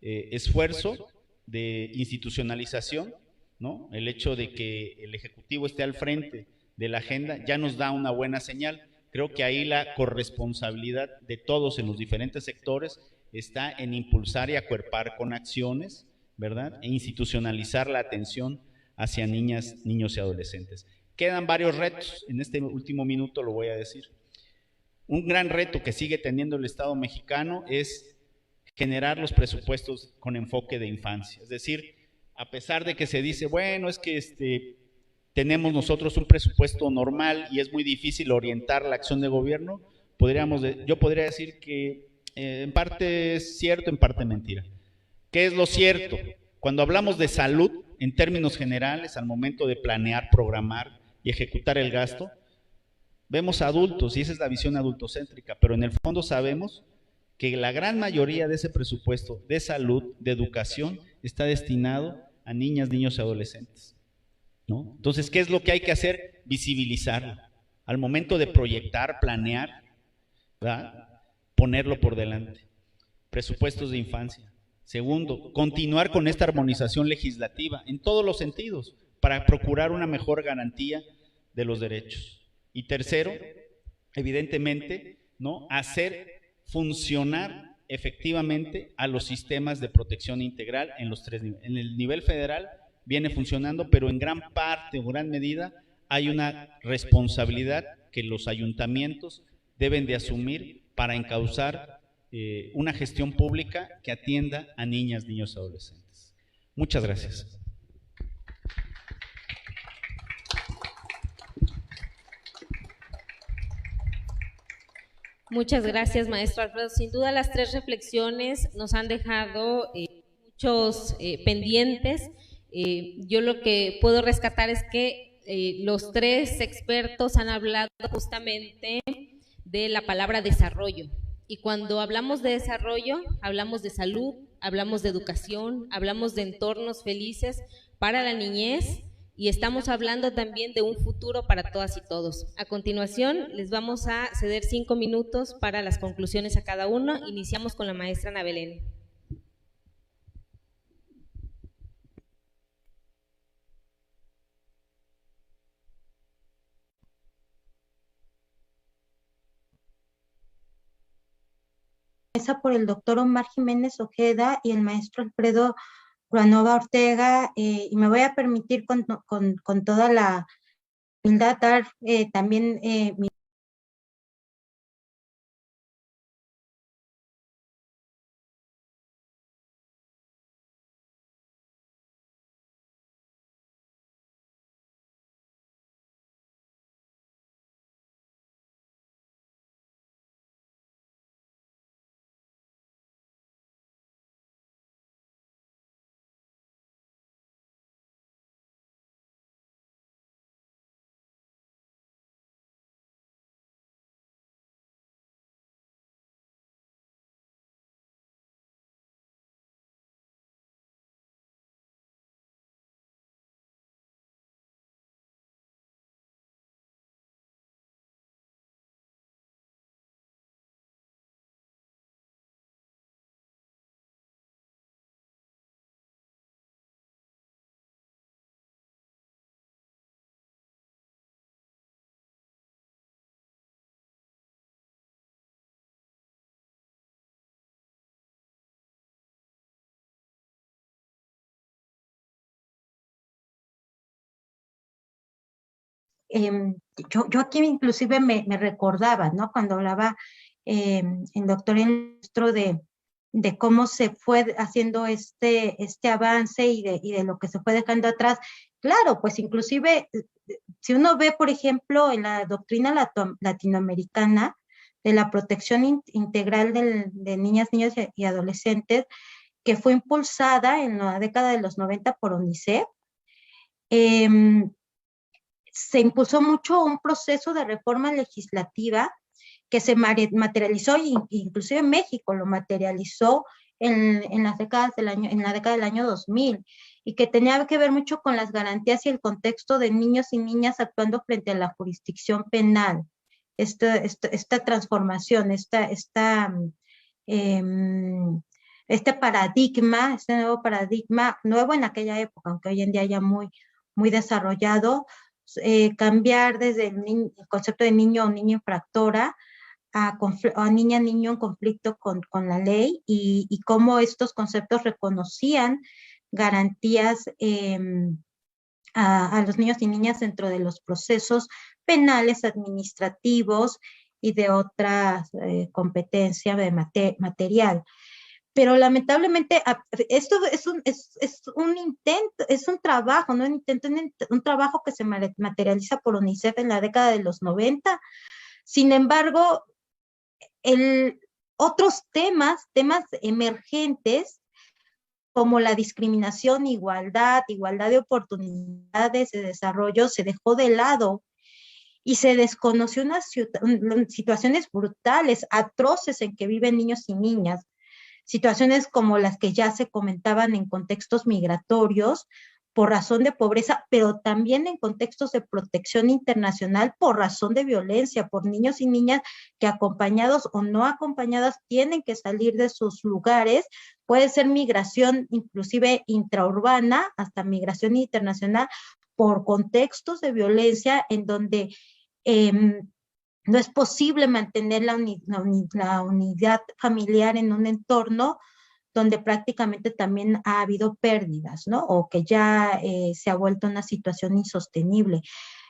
esfuerzo de institucionalización, ¿no? El hecho de que el Ejecutivo esté al frente de la agenda ya nos da una buena señal. Creo que ahí la corresponsabilidad de todos en los diferentes sectores está en impulsar y acuerpar con acciones, ¿verdad?, e institucionalizar la atención hacia niñas, niños y adolescentes. Quedan varios retos, en este último minuto lo voy a decir. Un gran reto que sigue teniendo el Estado mexicano es generar los presupuestos con enfoque de infancia. Es decir, a pesar de que se dice, bueno, es que tenemos nosotros un presupuesto normal y es muy difícil orientar la acción de gobierno, yo podría decir que en parte es cierto, en parte mentira. ¿Qué es lo cierto? Cuando hablamos de salud, en términos generales, al momento de planear, programar y ejecutar el gasto, vemos adultos y esa es la visión adultocéntrica, pero en el fondo sabemos que la gran mayoría de ese presupuesto de salud, de educación, está destinado a niñas, niños y adolescentes, ¿no? Entonces, ¿qué es lo que hay que hacer? Visibilizarlo. Al momento de proyectar, planear, ¿verdad?, ponerlo por delante. Presupuestos de infancia. Segundo, continuar con esta armonización legislativa en todos los sentidos para procurar una mejor garantía de los derechos. Y tercero, evidentemente, ¿no?, hacer funcionar efectivamente a los sistemas de protección integral en los 3 niveles. En el nivel federal viene funcionando, pero en gran parte o gran medida hay una responsabilidad que los ayuntamientos deben de asumir para encauzar una gestión pública que atienda a niñas, niños y adolescentes. Muchas gracias. Muchas gracias, maestro Alfredo. Sin duda las 3 reflexiones nos han dejado muchos pendientes. Yo lo que puedo rescatar es que los 3 expertos han hablado justamente de la palabra desarrollo. Y cuando hablamos de desarrollo, hablamos de salud, hablamos de educación, hablamos de entornos felices para la niñez y estamos hablando también de un futuro para todas y todos. A continuación, les vamos a ceder 5 minutos para las conclusiones a cada uno. Iniciamos con la maestra Ana Belén. Por el doctor Omar Jiménez Ojeda y el maestro Alfredo Ruanova Ortega, y me voy a permitir con toda la humildad dar también mi yo aquí inclusive me recordaba, ¿no? Cuando hablaba el doctor Enstro de cómo se fue haciendo este avance y de lo que se fue dejando atrás. Claro, pues inclusive, si uno ve, por ejemplo, en la doctrina latinoamericana de la protección integral de niñas, niños y adolescentes, que fue impulsada en la década de los 90 por UNICEF, se impulsó mucho un proceso de reforma legislativa que se materializó, inclusive en México lo materializó en las décadas en la década del año 2000, y que tenía que ver mucho con las garantías y el contexto de niños y niñas actuando frente a la jurisdicción penal. Esta transformación, este paradigma, este nuevo paradigma, nuevo en aquella época, aunque hoy en día ya muy desarrollado, cambiar desde el concepto de niño o niña infractora a niña, niño en conflicto con la ley, y cómo estos conceptos reconocían garantías a los niños y niñas dentro de los procesos penales, administrativos y de otras competencias de material. Pero lamentablemente esto es un intento, es un trabajo, no un intento, un trabajo que se materializa por UNICEF en la década de los 90. Sin embargo, otros temas emergentes como la discriminación, igualdad de oportunidades de desarrollo se dejó de lado y se desconoció unas situaciones brutales, atroces en que viven niños y niñas. Situaciones como las que ya se comentaban en contextos migratorios por razón de pobreza, pero también en contextos de protección internacional por razón de violencia, por niños y niñas que acompañados o no acompañadas tienen que salir de sus lugares. Puede ser migración inclusive intraurbana, hasta migración internacional, por contextos de violencia en donde no es posible mantener la unidad familiar en un entorno donde prácticamente también ha habido pérdidas, ¿no? O que ya se ha vuelto una situación insostenible.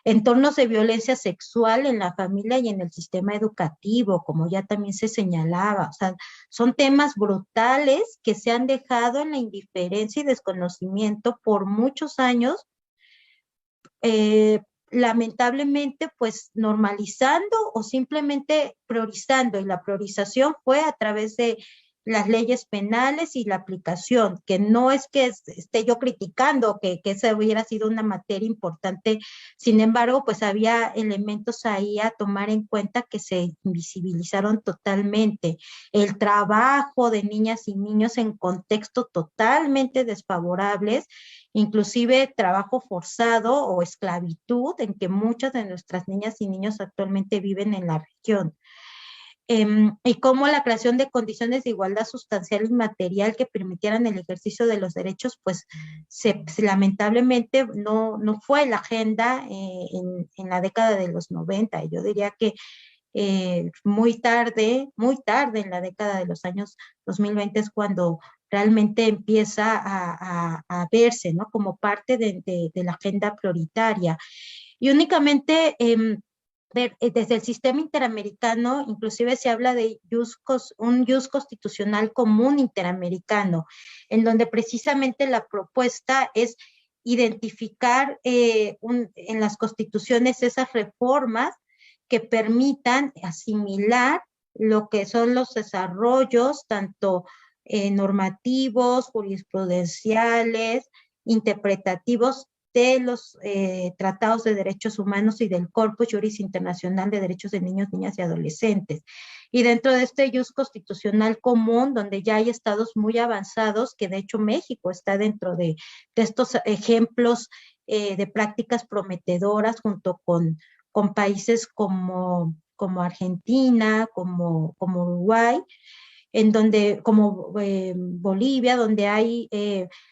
Entornos de violencia sexual en la familia y en el sistema educativo, como ya también se señalaba. O sea, son temas brutales que se han dejado en la indiferencia y desconocimiento por muchos años, lamentablemente, pues normalizando o simplemente priorizando, y la priorización fue a través de las leyes penales y la aplicación, que no es que esté yo criticando que esa hubiera sido una materia importante. Sin embargo, pues había elementos ahí a tomar en cuenta que se invisibilizaron totalmente. El trabajo de niñas y niños en contextos totalmente desfavorables, inclusive trabajo forzado o esclavitud, en que muchas de nuestras niñas y niños actualmente viven en la región. Y cómo la creación de condiciones de igualdad sustancial y material que permitieran el ejercicio de los derechos, pues lamentablemente no fue la agenda en la década de los 90. Yo diría que muy tarde en la década de los años 2020 es cuando realmente empieza a verse, ¿no?, como parte de la agenda prioritaria. Y únicamente desde el sistema interamericano, inclusive se habla de un ius constitucional común interamericano, en donde precisamente la propuesta es identificar en las constituciones esas reformas que permitan asimilar lo que son los desarrollos, tanto normativos, jurisprudenciales, interpretativos, de los tratados de derechos humanos y del Corpus Juris Internacional de Derechos de Niños, Niñas y Adolescentes. Y dentro de este ius constitucional común, donde ya hay estados muy avanzados, que de hecho México está dentro de estos ejemplos de prácticas prometedoras, junto con países como Argentina, como Uruguay, en donde, como Bolivia, donde hay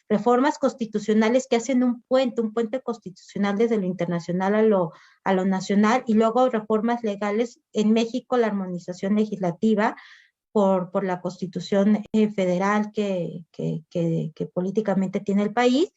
reformas constitucionales que hacen un puente constitucional desde lo internacional a lo nacional, y luego reformas legales. En México, la armonización legislativa por la Constitución federal que políticamente tiene el país,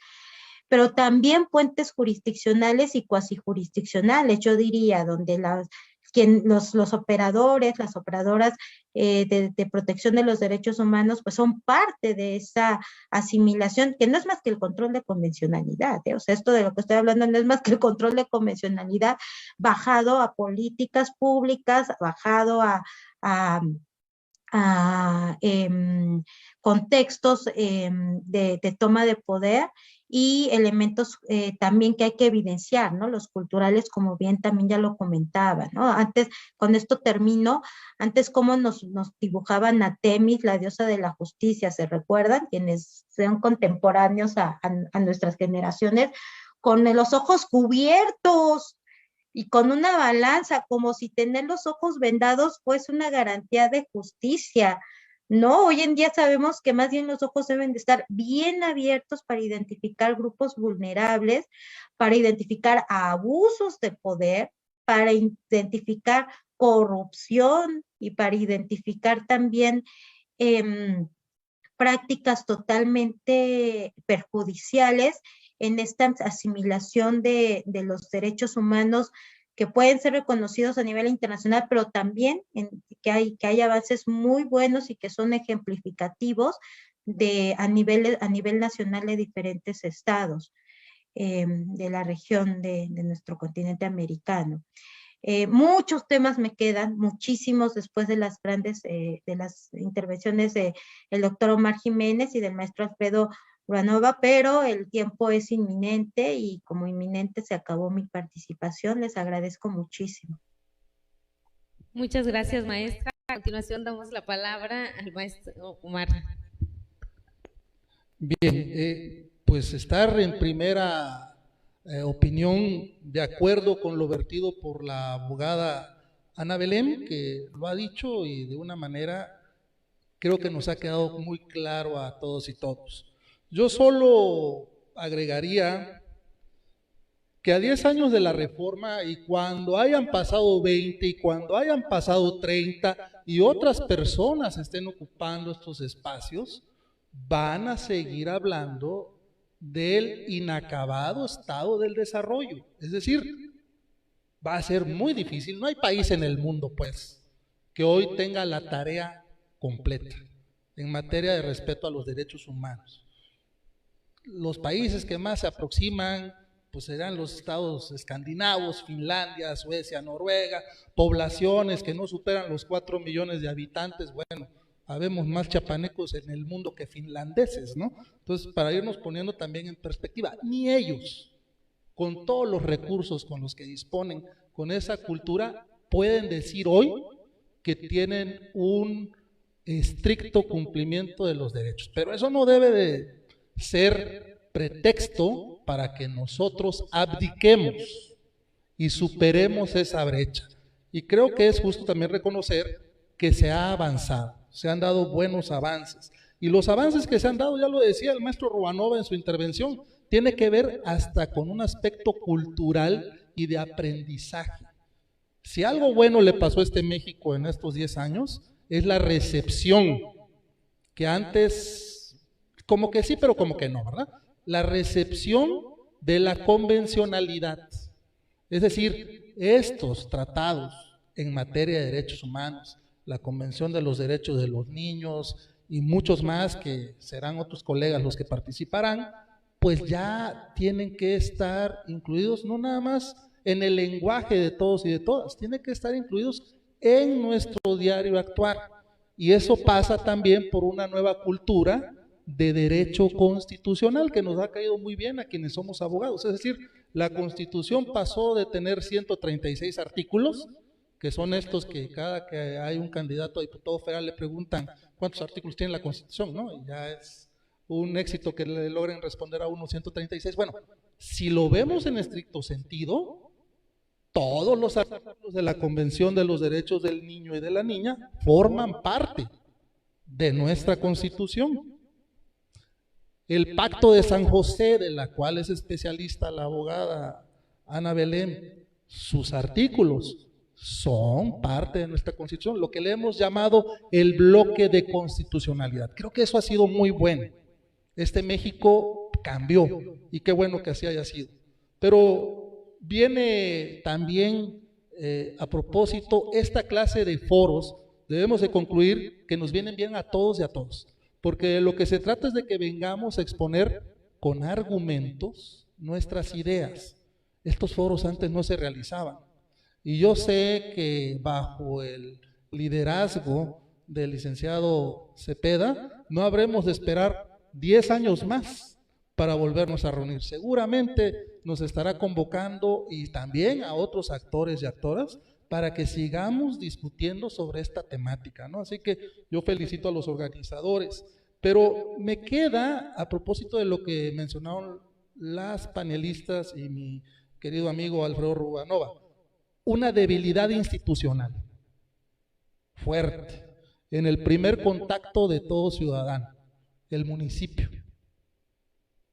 pero también puentes jurisdiccionales y cuasi jurisdiccionales, yo diría, donde los operadores, las operadoras de protección de los derechos humanos, pues son parte de esa asimilación, que no es más que el control de convencionalidad, o sea, esto de lo que estoy hablando no es más que el control de convencionalidad bajado a políticas públicas, bajado a contextos de toma de poder y elementos también que hay que evidenciar, ¿no? Los culturales, como bien también ya lo comentaba, ¿no? Antes, con esto termino, antes cómo nos dibujaban a Temis, la diosa de la justicia, ¿se recuerdan? Quienes sean contemporáneos a nuestras generaciones, con los ojos cubiertos y con una balanza, como si tener los ojos vendados fuese una garantía de justicia. No, hoy en día sabemos que más bien los ojos deben de estar bien abiertos para identificar grupos vulnerables, para identificar abusos de poder, para identificar corrupción y para identificar también prácticas totalmente perjudiciales en esta asimilación de los derechos humanos que pueden ser reconocidos a nivel internacional, pero también que hay avances muy buenos y que son ejemplificativos a nivel nacional de diferentes estados de la región de nuestro continente americano. Muchos temas me quedan, muchísimos después de las grandes, de las intervenciones del doctor Omar Jiménez y del maestro Alfredo Ruanova, pero el tiempo es inminente y como inminente se acabó mi participación. Les agradezco muchísimo. Muchas gracias, maestra. A continuación damos la palabra al maestro Omar. Bien, pues estar en primera opinión de acuerdo con lo vertido por la abogada Ana Belén, que lo ha dicho y de una manera creo que nos ha quedado muy claro a todos y todos. Yo solo agregaría que a 10 años de la reforma y cuando hayan pasado 20 y cuando hayan pasado 30 y otras personas estén ocupando estos espacios, van a seguir hablando del inacabado estado del desarrollo. Es decir, va a ser muy difícil. No hay país en el mundo, pues, que hoy tenga la tarea completa en materia de respeto a los derechos humanos. Los países que más se aproximan pues serán los estados escandinavos, Finlandia, Suecia, Noruega, poblaciones que no superan los 4 millones de habitantes. Bueno, habemos más chapanecos en el mundo que finlandeses, ¿no? Entonces, para irnos poniendo también en perspectiva, ni ellos, con todos los recursos con los que disponen, con esa cultura, pueden decir hoy que tienen un estricto cumplimiento de los derechos. Pero eso no debe de ser pretexto para que nosotros abdiquemos y superemos esa brecha. Y creo que es justo también reconocer que se ha avanzado, se han dado buenos avances. Y los avances que se han dado, ya lo decía el maestro Ruanova en su intervención, tiene que ver hasta con un aspecto cultural y de aprendizaje. Si algo bueno le pasó a este México en estos 10 años, es la recepción, que antes como que sí, pero como que no, ¿verdad? La recepción de la convencionalidad. Es decir, estos tratados en materia de derechos humanos, la Convención de los Derechos de los Niños y muchos más que serán otros colegas los que participarán, pues ya tienen que estar incluidos no nada más en el lenguaje de todos y de todas, tienen que estar incluidos en nuestro diario actuar. Y eso pasa también por una nueva cultura de derecho constitucional que nos ha caído muy bien a quienes somos abogados. Es decir, la Constitución pasó de tener 136 artículos, que son estos que cada que hay un candidato a diputado federal le preguntan cuántos artículos tiene la Constitución, ¿no? Y ya es un éxito que le logren responder a uno 136. Bueno, si lo vemos en estricto sentido, todos los artículos de la Convención de los Derechos del Niño y de la Niña forman parte de nuestra Constitución. El Pacto de San José, de la cual es especialista la abogada Ana Belén, sus artículos son parte de nuestra Constitución, lo que le hemos llamado el bloque de constitucionalidad. Creo que eso ha sido muy bueno. Este México cambió, y qué bueno que así haya sido. Pero viene también a propósito esta clase de foros, debemos de concluir que nos vienen bien a todos y a todos, porque lo que se trata es de que vengamos a exponer con argumentos nuestras ideas. Estos foros antes no se realizaban, y yo sé que bajo el liderazgo del licenciado Cepeda no habremos de esperar 10 años más para volvernos a reunir. Seguramente nos estará convocando, y también a otros actores y actoras, para que sigamos discutiendo sobre esta temática, ¿no? Así que yo felicito a los organizadores, pero me queda, a propósito de lo que mencionaron las panelistas y mi querido amigo Alfredo Rubanova, una debilidad institucional fuerte en el primer contacto de todo ciudadano, el municipio.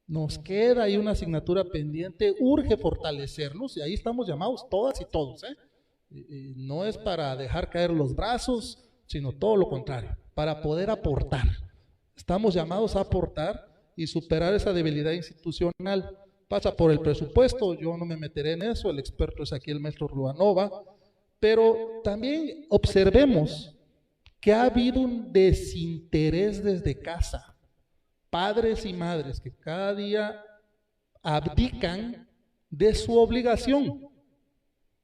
Nos queda ahí una asignatura pendiente, urge fortalecernos, y ahí estamos llamados todas y todos, y no es para dejar caer los brazos, sino todo lo contrario, para poder aportar. Estamos llamados a aportar y superar esa debilidad institucional. Pasa por el presupuesto, yo no me meteré en eso, el experto es aquí el maestro Rubanova, pero también observemos que ha habido un desinterés desde casa. Padres y madres que cada día abdican de su obligación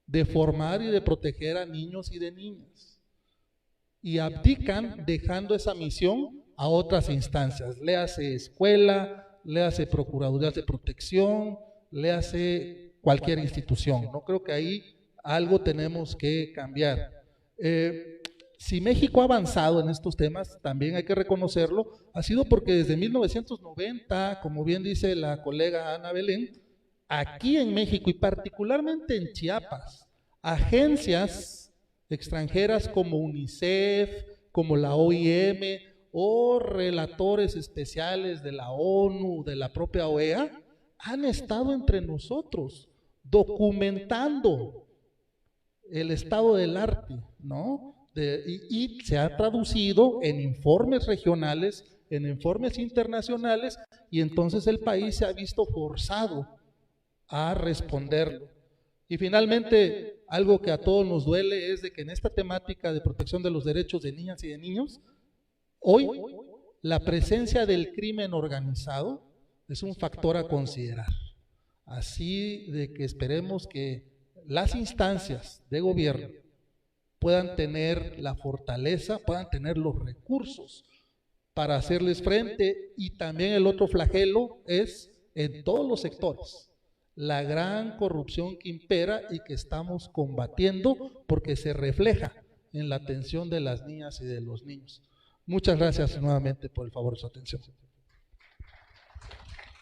de formar y de proteger a niños y de niñas, y abdican dejando esa misión a otras instancias, léase escuela, léase procuradurías de protección, léase cualquier institución. No creo que ahí algo tenemos que cambiar. Si México ha avanzado en estos temas, también hay que reconocerlo, ha sido porque desde 1990, como bien dice la colega Ana Belén, aquí en México y particularmente en Chiapas, agencias extranjeras como UNICEF, como la OIM o relatores especiales de la ONU, de la propia OEA, han estado entre nosotros documentando el estado del arte, ¿no? Y se ha traducido en informes regionales, en informes internacionales, y entonces el país se ha visto forzado a responderlo. Y finalmente, algo que a todos nos duele es de que en esta temática de protección de los derechos de niñas y de niños, hoy la presencia del crimen organizado es un factor a considerar. Así de que esperemos que las instancias de gobierno puedan tener la fortaleza, puedan tener los recursos para hacerles frente. Y también el otro flagelo es en todos los sectores, la gran corrupción que impera y que estamos combatiendo porque se refleja en la atención de las niñas y de los niños. Muchas gracias nuevamente por el favor de su atención.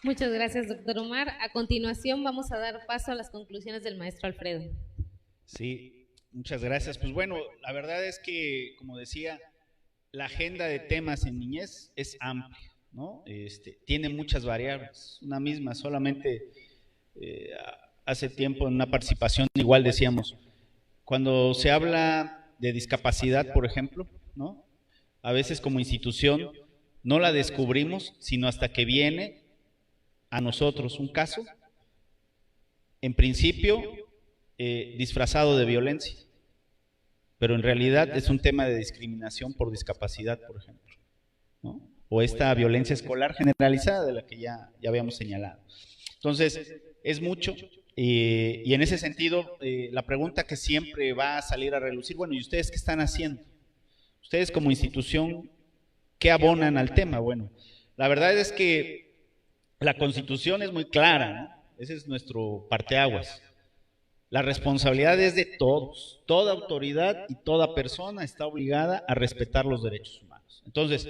Muchas gracias, doctor Omar. A continuación vamos a dar paso a las conclusiones del maestro Alfredo. Sí, muchas gracias. Pues bueno, la verdad es que, como decía, la agenda de temas en niñez es amplia, ¿no? Tiene muchas variables. Una misma, solamente hace tiempo en una participación igual decíamos, cuando se habla de discapacidad, por ejemplo, ¿no? A veces como institución no la descubrimos, sino hasta que viene a nosotros un caso, en principio disfrazado de violencia, pero en realidad es un tema de discriminación por discapacidad, por ejemplo, ¿no? O esta violencia escolar generalizada de la que ya habíamos señalado. Entonces, es mucho, y en ese sentido, la pregunta que siempre va a salir a relucir, bueno, ¿y ustedes qué están haciendo? Ustedes como institución, ¿qué abonan al tema? Bueno, la verdad es que la Constitución es muy clara, ¿no? Ese es nuestro parteaguas. La responsabilidad es de todos. Toda autoridad y toda persona está obligada a respetar los derechos humanos. Entonces,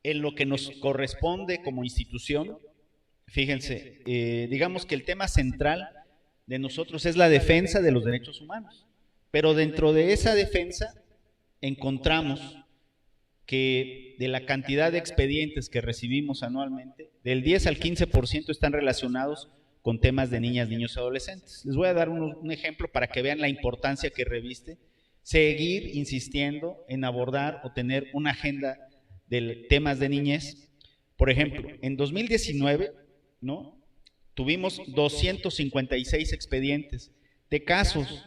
en lo que nos corresponde como institución, fíjense, digamos que el tema central de nosotros es la defensa de los derechos humanos. Pero dentro de esa defensa encontramos que de la cantidad de expedientes que recibimos anualmente, del 10 al 15% están relacionados con temas de niñas, niños y adolescentes. Les voy a dar un ejemplo para que vean la importancia que reviste seguir insistiendo en abordar o tener una agenda de temas de niñez, Por ejemplo, en 2019, ¿no?, tuvimos 256 expedientes de casos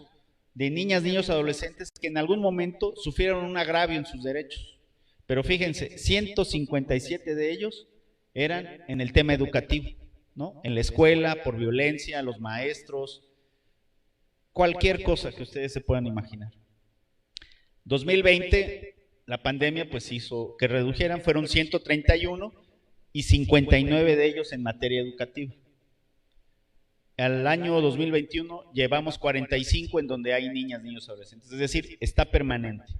de niñas, niños, adolescentes que en algún momento sufrieron un agravio en sus derechos. Pero fíjense, 157 de ellos eran en el tema educativo, ¿no?, en la escuela, por violencia, los maestros, cualquier cosa que ustedes se puedan imaginar. 2020, la pandemia pues hizo que redujeran, fueron 131 y 59 de ellos en materia educativa. Al año 2021 llevamos 45 en donde hay niñas, niños, adolescentes, es decir, está permanente.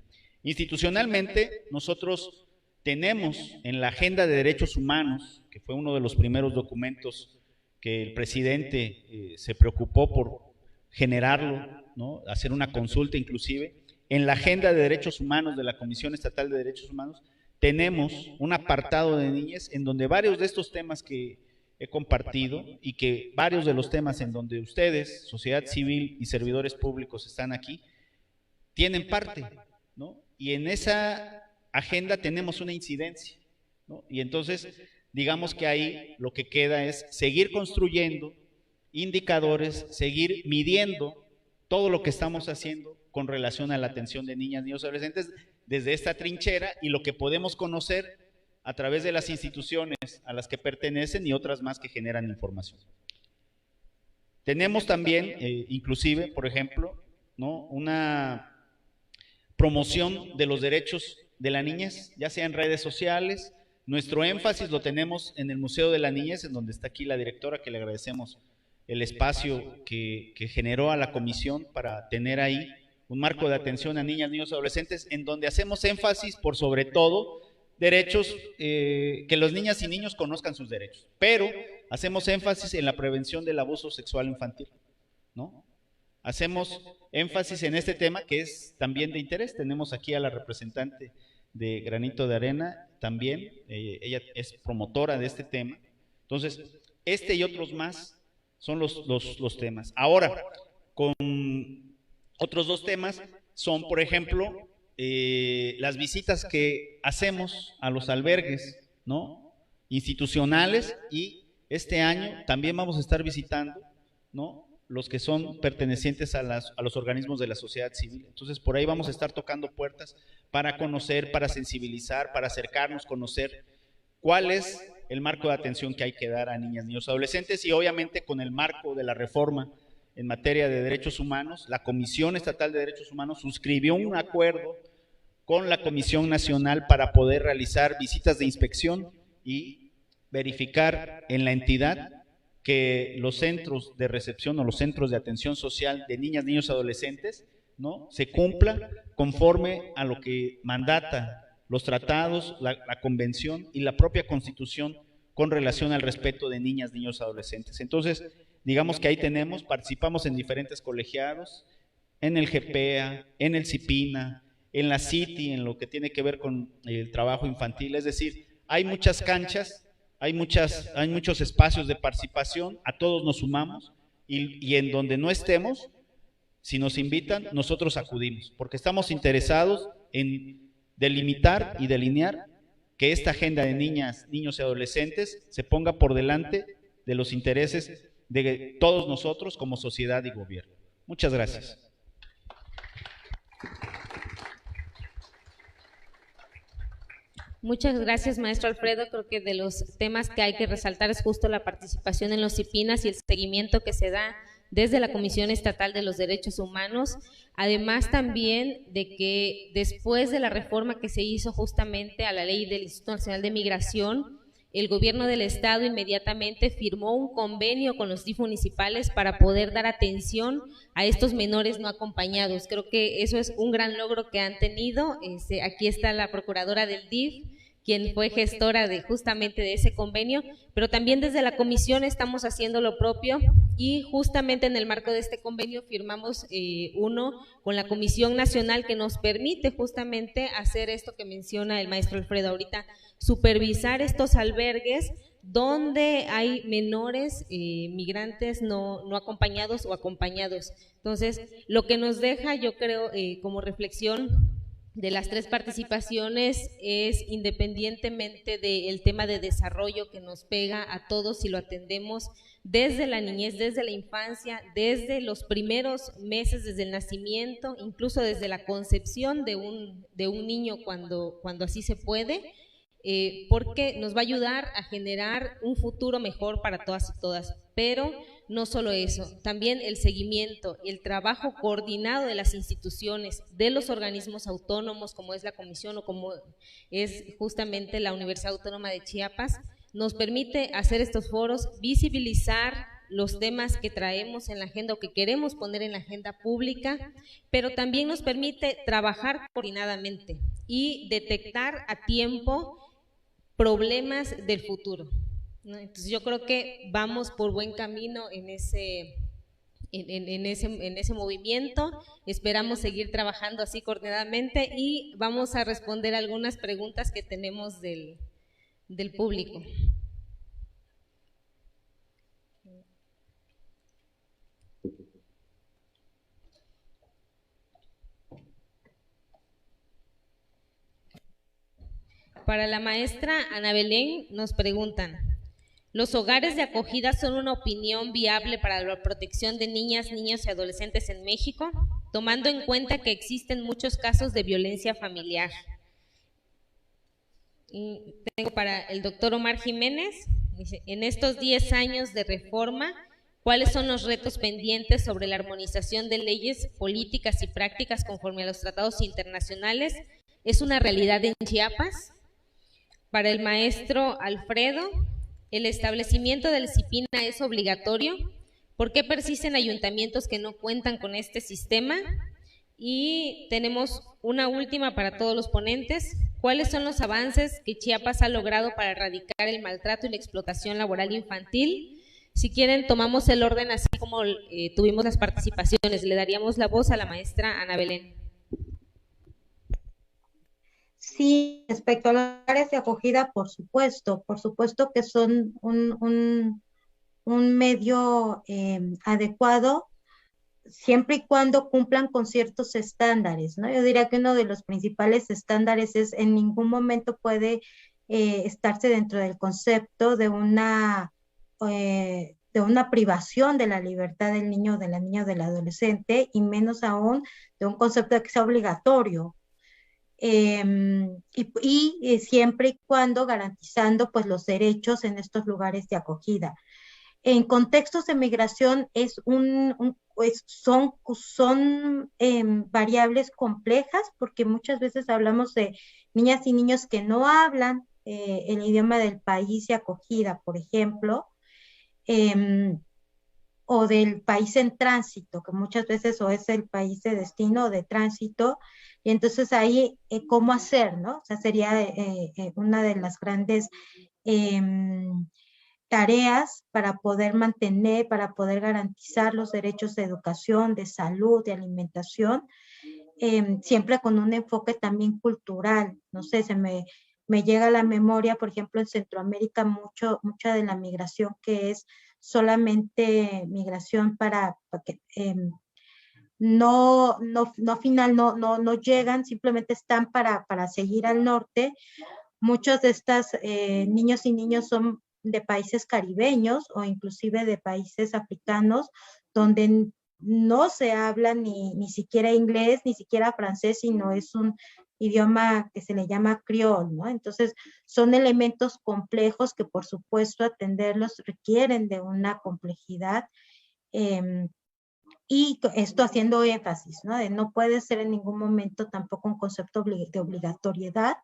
Institucionalmente, nosotros tenemos en la Agenda de Derechos Humanos, que fue uno de los primeros documentos que el presidente se preocupó por generarlo, ¿no?, hacer una consulta inclusive, en la Agenda de Derechos Humanos de la Comisión Estatal de Derechos Humanos, tenemos un apartado de niñez en donde varios de estos temas que he compartido y que varios de los temas en donde ustedes, sociedad civil y servidores públicos están aquí, tienen parte, ¿no? Y en esa agenda tenemos una incidencia, ¿no? Y entonces, digamos que ahí lo que queda es seguir construyendo indicadores, seguir midiendo todo lo que estamos haciendo con relación a la atención de niñas, niños y adolescentes desde esta trinchera y lo que podemos conocer a través de las instituciones a las que pertenecen y otras más que generan información. Tenemos también, inclusive, por ejemplo, ¿no?, una promoción de los derechos de la niñez, ya sea en redes sociales. Nuestro énfasis lo tenemos en el Museo de la Niñez, en donde está aquí la directora, que le agradecemos el espacio que generó a la comisión para tener ahí un marco de atención a niñas, niños y adolescentes, en donde hacemos énfasis por sobre todo derechos, que los niñas y niños conozcan sus derechos, pero hacemos énfasis en la prevención del abuso sexual infantil, ¿no? Hacemos énfasis en este tema que es también de interés. Tenemos aquí a la representante de Granito de Arena también, ella es promotora de este tema. Entonces, este y otros más son los temas. Ahora, con otros dos temas son, por ejemplo, las visitas que hacemos a los albergues, ¿no?, institucionales, y este año también vamos a estar visitando, ¿no?, los que son pertenecientes a los organismos de la sociedad civil. Entonces, por ahí vamos a estar tocando puertas para conocer, para sensibilizar, para acercarnos, conocer cuál es el marco de atención que hay que dar a niñas, niños, adolescentes, y obviamente con el marco de la reforma en materia de derechos humanos. La Comisión Estatal de Derechos Humanos suscribió un acuerdo con la Comisión Nacional para poder realizar visitas de inspección y verificar en la entidad que los centros de recepción o los centros de atención social de niñas, niños y adolescentes, ¿no?, se cumpla conforme a lo que mandata los tratados, la convención y la propia Constitución con relación al respeto de niñas, niños y adolescentes. Entonces, digamos que ahí participamos en diferentes colegiados, en el GPEA, en el CIPINA, en la CITI, en lo que tiene que ver con el trabajo infantil. Es decir, hay muchas canchas, hay muchos espacios de participación, a todos nos sumamos, y en donde no estemos, si nos invitan, nosotros acudimos, porque estamos interesados en delimitar y delinear que esta agenda de niñas, niños y adolescentes se ponga por delante de los intereses de todos nosotros como sociedad y gobierno. Muchas gracias. Muchas gracias, maestro Alfredo. Creo que de los temas que hay que resaltar es justo la participación en los CIPINAS y el seguimiento que se da desde la Comisión Estatal de los Derechos Humanos. Además también de que después de la reforma que se hizo justamente a la ley del Instituto Nacional de Migración, el gobierno del estado inmediatamente firmó un convenio con los DIF municipales para poder dar atención a estos menores no acompañados. Creo que eso es un gran logro que han tenido. Aquí está la procuradora del DIF, quien fue gestora justamente de ese convenio, pero también desde la comisión estamos haciendo lo propio, y justamente en el marco de este convenio firmamos uno con la Comisión Nacional que nos permite justamente hacer esto que menciona el maestro Alfredo ahorita, supervisar estos albergues donde hay menores migrantes no acompañados o acompañados. Entonces, lo que nos deja, yo creo, como reflexión, de las 3 participaciones es independientemente del tema de desarrollo que nos pega a todos si lo atendemos desde la niñez, desde la infancia, desde los primeros meses, desde el nacimiento, incluso desde la concepción de un niño cuando así se puede, porque nos va a ayudar a generar un futuro mejor para todas y todas. Pero no solo eso, también el seguimiento y el trabajo coordinado de las instituciones, de los organismos autónomos, como es la Comisión o como es justamente la Universidad Autónoma de Chiapas, nos permite hacer estos foros, visibilizar los temas que traemos en la agenda o que queremos poner en la agenda pública, pero también nos permite trabajar coordinadamente y detectar a tiempo problemas del futuro, ¿no? Entonces yo creo que vamos por buen camino en ese movimiento. Esperamos seguir trabajando así coordinadamente y vamos a responder algunas preguntas que tenemos del público. Para la maestra Ana Belén nos preguntan: ¿los hogares de acogida son una opción viable para la protección de niñas, niños y adolescentes en México, tomando en cuenta que existen muchos casos de violencia familiar? Y tengo para el doctor Omar Jiménez, dice: en estos 10 años de reforma, ¿cuáles son los retos pendientes sobre la armonización de leyes, políticas y prácticas conforme a los tratados internacionales? ¿Es una realidad en Chiapas? Para el maestro Alfredo: ¿el establecimiento del CIPINA es obligatorio? ¿Por qué persisten ayuntamientos que no cuentan con este sistema? Y tenemos una última para todos los ponentes: ¿cuáles son los avances que Chiapas ha logrado para erradicar el maltrato y la explotación laboral infantil? Si quieren, tomamos el orden así como tuvimos las participaciones. Le daríamos la voz a la maestra Ana Belén. Sí, respecto a los hogares de acogida, por supuesto que son un medio adecuado siempre y cuando cumplan con ciertos estándares, ¿no? Yo diría que uno de los principales estándares es en ningún momento puede estarse dentro del concepto de una privación de la libertad del niño, de la niña o del adolescente, y menos aún de un concepto de que sea obligatorio. Y siempre y cuando garantizando pues los derechos en estos lugares de acogida. En contextos de migración son variables complejas, porque muchas veces hablamos de niñas y niños que no hablan el idioma del país de acogida, por ejemplo, o del país en tránsito, que muchas veces o es el país de destino o de tránsito. Y entonces ahí, ¿cómo hacer, no? O sea, sería una de las grandes tareas para poder mantener, para poder garantizar los derechos de educación, de salud, de alimentación, siempre con un enfoque también cultural. No sé, me llega a la memoria, por ejemplo, en Centroamérica, mucha de la migración que es solamente migración para que no llegan, simplemente están para seguir al norte. Muchos de estos niños y niños son de países caribeños o inclusive de países africanos, donde no se habla ni siquiera inglés, ni siquiera francés, sino es un idioma que se le llama criol, ¿no? Entonces, son elementos complejos que, por supuesto, atenderlos requieren de una complejidad, y esto haciendo énfasis, ¿no? De no puede ser en ningún momento tampoco un concepto de obligatoriedad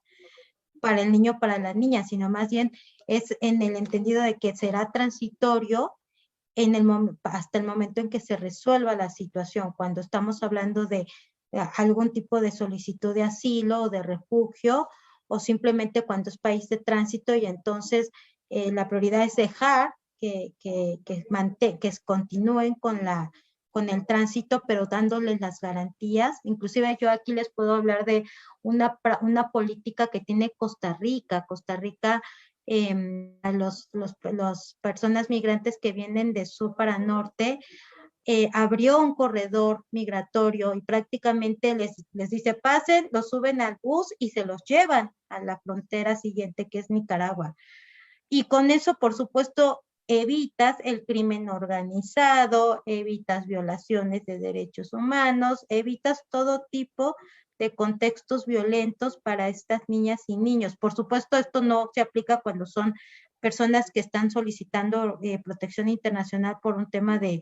para el niño o para la niña, sino más bien es en el entendido de que será transitorio hasta el momento en que se resuelva la situación. Cuando estamos hablando de algún tipo de solicitud de asilo o de refugio, o simplemente cuando es país de tránsito, y entonces la prioridad es dejar que continúen con el tránsito, pero dándoles las garantías. Inclusive yo aquí les puedo hablar de una política que tiene Costa Rica. A las personas migrantes que vienen de sur para norte, abrió un corredor migratorio y prácticamente les dice, pasen, los suben al bus y se los llevan a la frontera siguiente, que es Nicaragua. Y con eso, por supuesto, evitas el crimen organizado, evitas violaciones de derechos humanos, evitas todo tipo de contextos violentos para estas niñas y niños. Por supuesto, esto no se aplica cuando son personas que están solicitando protección internacional por un tema de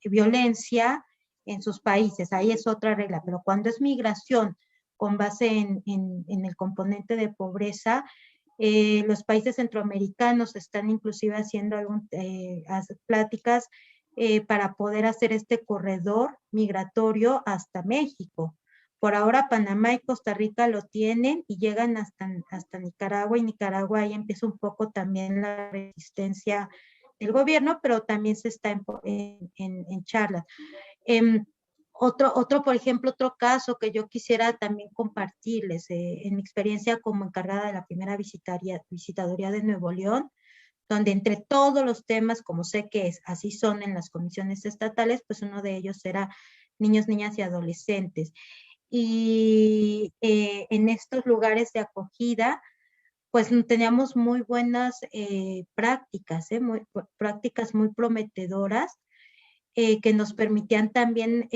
violencia en sus países. Ahí es otra regla, pero cuando es migración con base en el componente de pobreza, los países centroamericanos están inclusive haciendo pláticas para poder hacer este corredor migratorio hasta México. Por ahora Panamá y Costa Rica lo tienen y llegan hasta Nicaragua, y Nicaragua ahí empieza un poco también la resistencia del gobierno, pero también se está en charlas. Por ejemplo, otro caso que yo quisiera también compartirles, en mi experiencia como encargada de la primera visitaduría de Nuevo León, donde entre todos los temas, como sé que así son en las comisiones estatales, pues uno de ellos era niños, niñas y adolescentes. Y en estos lugares de acogida, pues teníamos muy buenas prácticas, prácticas muy prometedoras, que nos permitían también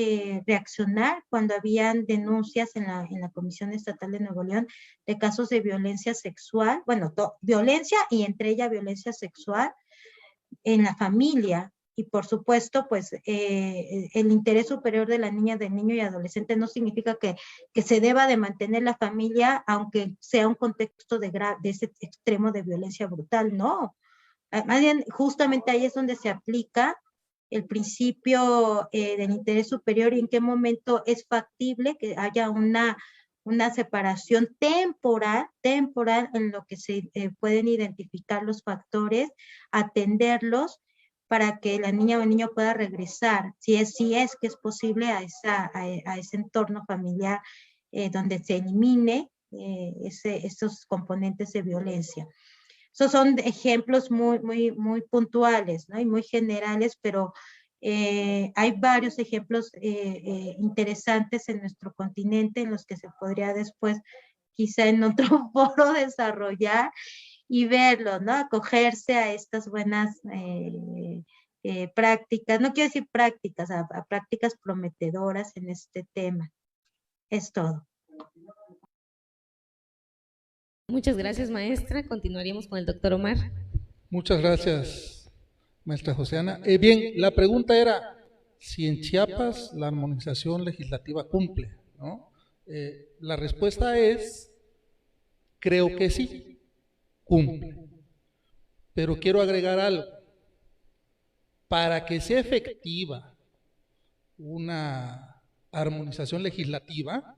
reaccionar cuando habían denuncias en la Comisión Estatal de Nuevo León de casos de violencia sexual, bueno, violencia y entre ellas violencia sexual en la familia. Y por supuesto, pues el interés superior de la niña, del niño y adolescente no significa que se deba de mantener la familia, aunque sea un contexto de ese extremo de violencia brutal, no. Más bien, justamente ahí es donde se aplica el principio del interés superior y en qué momento es factible que haya una separación temporal en lo que se pueden identificar los factores, atenderlos para que la niña o el niño pueda regresar, si es que es posible, a ese entorno familiar donde se elimine esos componentes de violencia. Esos son ejemplos muy puntuales, ¿no? Y muy generales, pero hay varios ejemplos interesantes en nuestro continente en los que se podría después, quizá en otro foro, desarrollar y verlo, ¿no? Acogerse a estas buenas prácticas, no quiero decir prácticas, a prácticas prometedoras en este tema. Es todo. Muchas gracias, maestra. Continuaríamos con el doctor Omar. Muchas gracias, maestra Joseana. Bien, la pregunta era si en Chiapas la armonización legislativa cumple, ¿no? La respuesta es, creo que sí, cumple. Pero quiero agregar algo. Para que sea efectiva una armonización legislativa,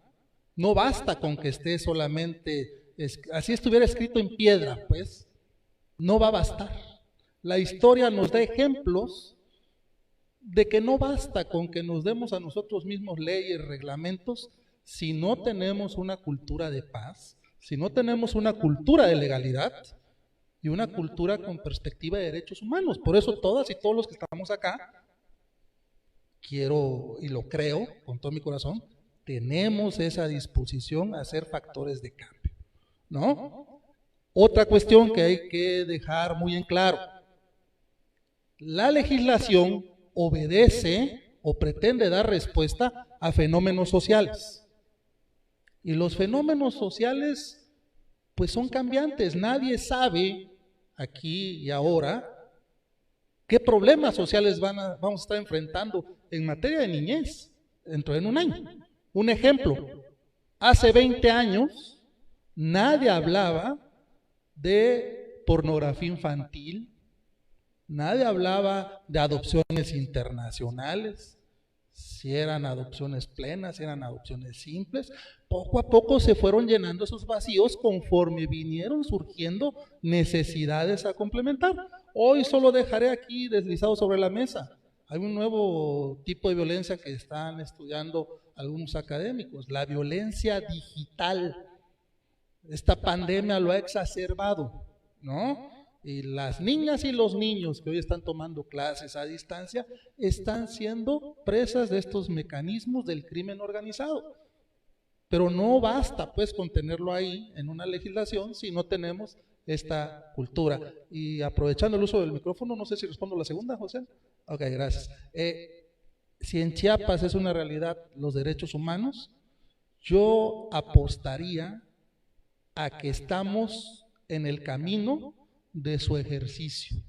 no basta con que esté solamente, así estuviera escrito en piedra, pues, no va a bastar. La historia nos da ejemplos de que no basta con que nos demos a nosotros mismos leyes, reglamentos, si no tenemos una cultura de paz, si no tenemos una cultura de legalidad y una cultura con perspectiva de derechos humanos. Por eso todas y todos los que estamos acá, quiero y lo creo con todo mi corazón, tenemos esa disposición a ser factores de cambio, ¿no? Otra cuestión que hay que dejar muy en claro: la legislación obedece o pretende dar respuesta a fenómenos sociales. Y los fenómenos sociales, pues son cambiantes. Nadie sabe aquí y ahora qué problemas sociales vamos a estar enfrentando en materia de niñez dentro de un año. Un ejemplo, hace 20 años nadie hablaba de pornografía infantil, nadie hablaba de adopciones internacionales, si eran adopciones plenas, si eran adopciones simples. Poco a poco se fueron llenando esos vacíos conforme vinieron surgiendo necesidades a complementar. Hoy solo dejaré aquí deslizado sobre la mesa. Hay un nuevo tipo de violencia que están estudiando algunos académicos, la violencia digital. Esta pandemia lo ha exacerbado, ¿no? Y las niñas y los niños que hoy están tomando clases a distancia están siendo presas de estos mecanismos del crimen organizado. Pero no basta pues con tenerlo ahí en una legislación si no tenemos esta cultura. Y aprovechando el uso del micrófono, no sé si respondo la segunda, José. Ok, gracias. Si en Chiapas es una realidad los derechos humanos, yo apostaría a que estamos en el camino de su ejercicio.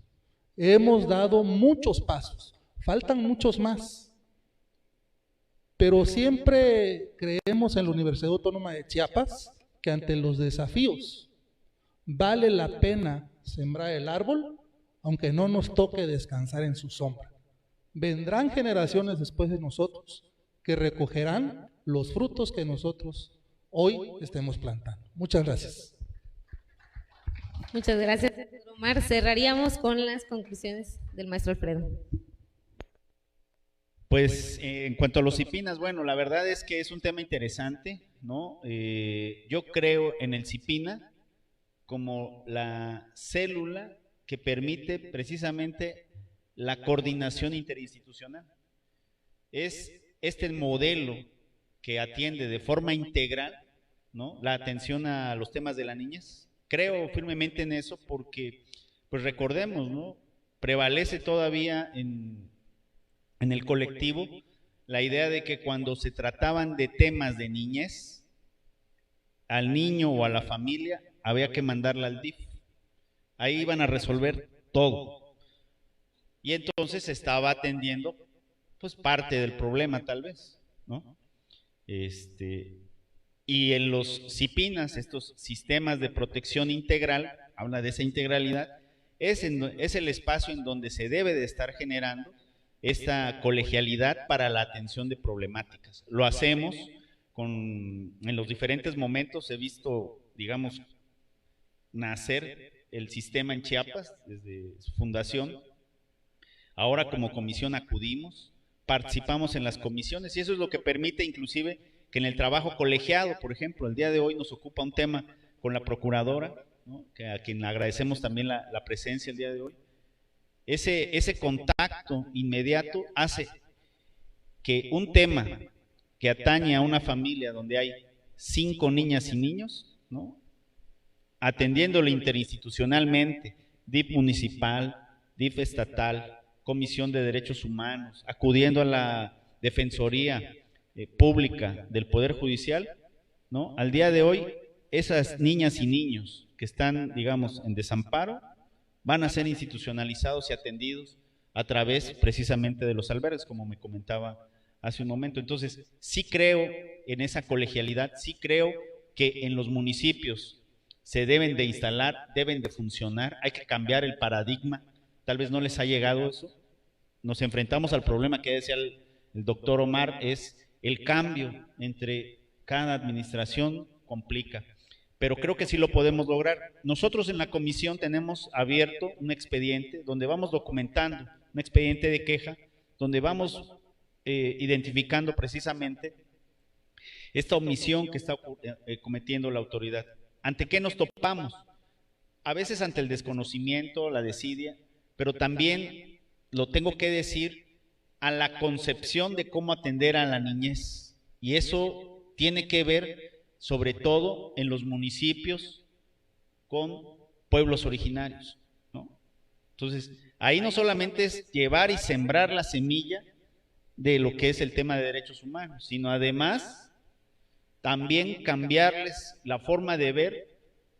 Hemos dado muchos pasos, faltan muchos más, pero siempre creemos en la Universidad Autónoma de Chiapas que ante los desafíos vale la pena sembrar el árbol, aunque no nos toque descansar en su sombra. Vendrán generaciones después de nosotros que recogerán los frutos que nosotros hoy estemos plantando. Muchas gracias. Muchas gracias, Omar. Cerraríamos con las conclusiones del maestro Alfredo. Pues en cuanto a los CIPINAS, bueno, la verdad es que es un tema interesante, ¿no? Yo creo en el CIPINA como la célula que permite precisamente la coordinación interinstitucional. Es este modelo que atiende de forma integral, ¿no?, la atención a los temas de la niñez. Creo firmemente en eso porque, pues recordemos, ¿no?, prevalece todavía en el colectivo la idea de que cuando se trataban de temas de niñez, al niño o a la familia había que mandarla al DIF. Ahí iban a resolver todo. Y entonces se estaba atendiendo pues parte del problema tal vez, ¿no? Y en los CIPINAS, estos sistemas de protección integral, habla de esa integralidad, es el espacio en donde se debe de estar generando esta colegialidad para la atención de problemáticas. Lo hacemos en los diferentes momentos, he visto, digamos, nacer el sistema en Chiapas desde su fundación. Ahora como comisión acudimos, participamos en las comisiones y eso es lo que permite inclusive que en el trabajo colegiado, por ejemplo, el día de hoy nos ocupa un tema con la procuradora, ¿no?, que a quien agradecemos también la presencia el día de hoy. Ese contacto inmediato hace que un tema que atañe a una familia donde hay 5 niñas y niños, ¿no?, atendiéndolo interinstitucionalmente, DIF municipal, DIF estatal, Comisión de Derechos Humanos, acudiendo a la Defensoría Pública del Poder Judicial, ¿no? Al día de hoy, esas niñas y niños que están, digamos, en desamparo, van a ser institucionalizados y atendidos a través precisamente de los albergues, como me comentaba hace un momento. Entonces, sí creo en esa colegialidad, sí creo que en los municipios se deben de instalar, deben de funcionar, hay que cambiar el paradigma. Tal vez no les ha llegado eso. Nos enfrentamos al problema que decía el doctor Omar, es el cambio entre cada administración complica. Pero creo que sí lo podemos lograr. Nosotros en la comisión tenemos abierto un expediente donde vamos documentando, un expediente de queja, donde vamos identificando precisamente esta omisión que está cometiendo la autoridad. ¿Ante qué nos topamos? A veces ante el desconocimiento, la desidia, pero también, lo tengo que decir, a la concepción de cómo atender a la niñez. Y eso tiene que ver, sobre todo, en los municipios con pueblos originarios, ¿no? Entonces, ahí no solamente es llevar y sembrar la semilla de lo que es el tema de derechos humanos, sino además también cambiarles la forma de ver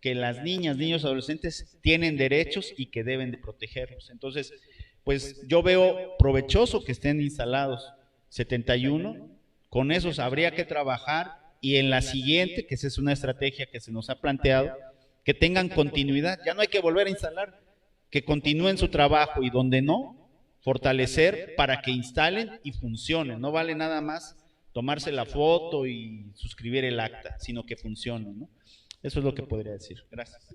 que las niñas, niños, adolescentes tienen derechos y que deben de protegerlos. Entonces, pues yo veo provechoso que estén instalados 71, con esos habría que trabajar y en la siguiente, que esa es una estrategia que se nos ha planteado, que tengan continuidad, ya no hay que volver a instalar, que continúen su trabajo y donde no, fortalecer para que instalen y funcionen. No vale nada más tomarse la foto y suscribir el acta, sino que funcionen, ¿no? Eso es lo que podría decir. Gracias.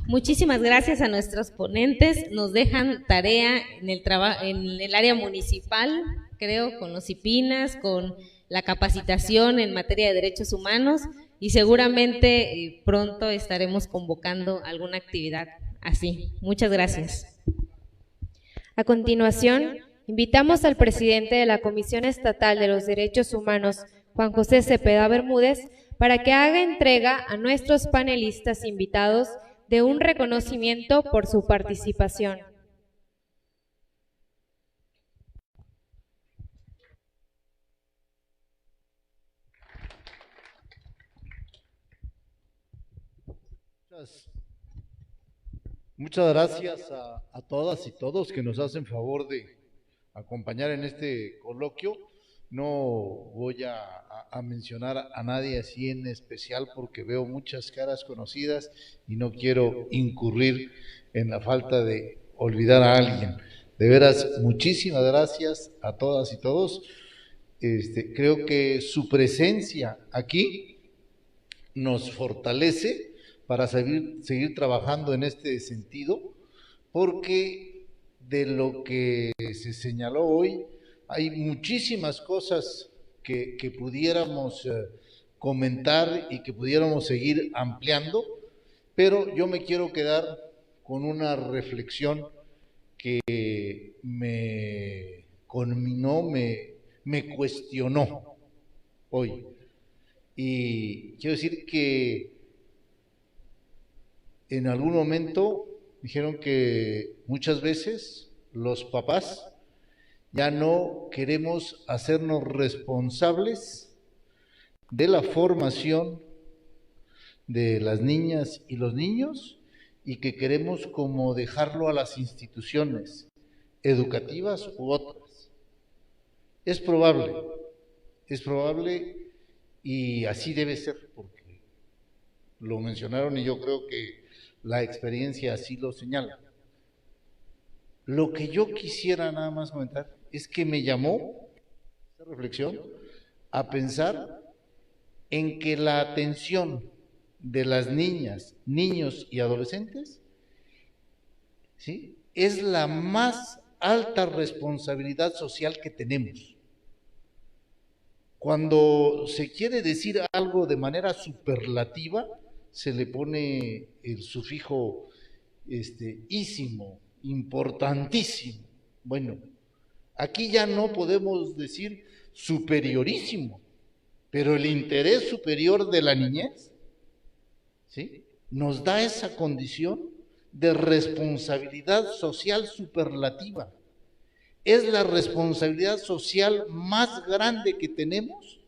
Muchísimas gracias a nuestros ponentes. Nos dejan tarea en el área municipal, creo, con los CIPINAS, con la capacitación en materia de derechos humanos y seguramente pronto estaremos convocando alguna actividad así. Muchas gracias. A continuación, invitamos al presidente de la Comisión Estatal de los Derechos Humanos, Juan José Cepeda Bermúdez, para que haga entrega a nuestros panelistas invitados de un reconocimiento por su participación. Muchas gracias a todas y todos que nos hacen favor de acompañar en este coloquio. No voy a mencionar a nadie así en especial porque veo muchas caras conocidas y no quiero incurrir en la falta de olvidar a alguien. De veras, muchísimas gracias a todas y todos. Creo que su presencia aquí nos fortalece para seguir trabajando en este sentido, porque de lo que se señaló hoy hay muchísimas cosas que pudiéramos comentar y que pudiéramos seguir ampliando, pero yo me quiero quedar con una reflexión que me conminó, me cuestionó hoy. Y quiero decir que en algún momento dijeron que muchas veces los papás ya no queremos hacernos responsables de la formación de las niñas y los niños y que queremos como dejarlo a las instituciones educativas u otras. Es probable y así debe ser, porque lo mencionaron y yo creo que la experiencia así lo señala. Lo que yo quisiera nada más comentar es que me llamó esta reflexión a pensar en que la atención de las niñas, niños y adolescentes, ¿sí?, es la más alta responsabilidad social que tenemos. Cuando se quiere decir algo de manera superlativa, se le pone el sufijo ísimo, importantísimo. Bueno, aquí ya no podemos decir superiorísimo, pero el interés superior de la niñez, ¿sí?, nos da esa condición de responsabilidad social superlativa. Es la responsabilidad social más grande que tenemos,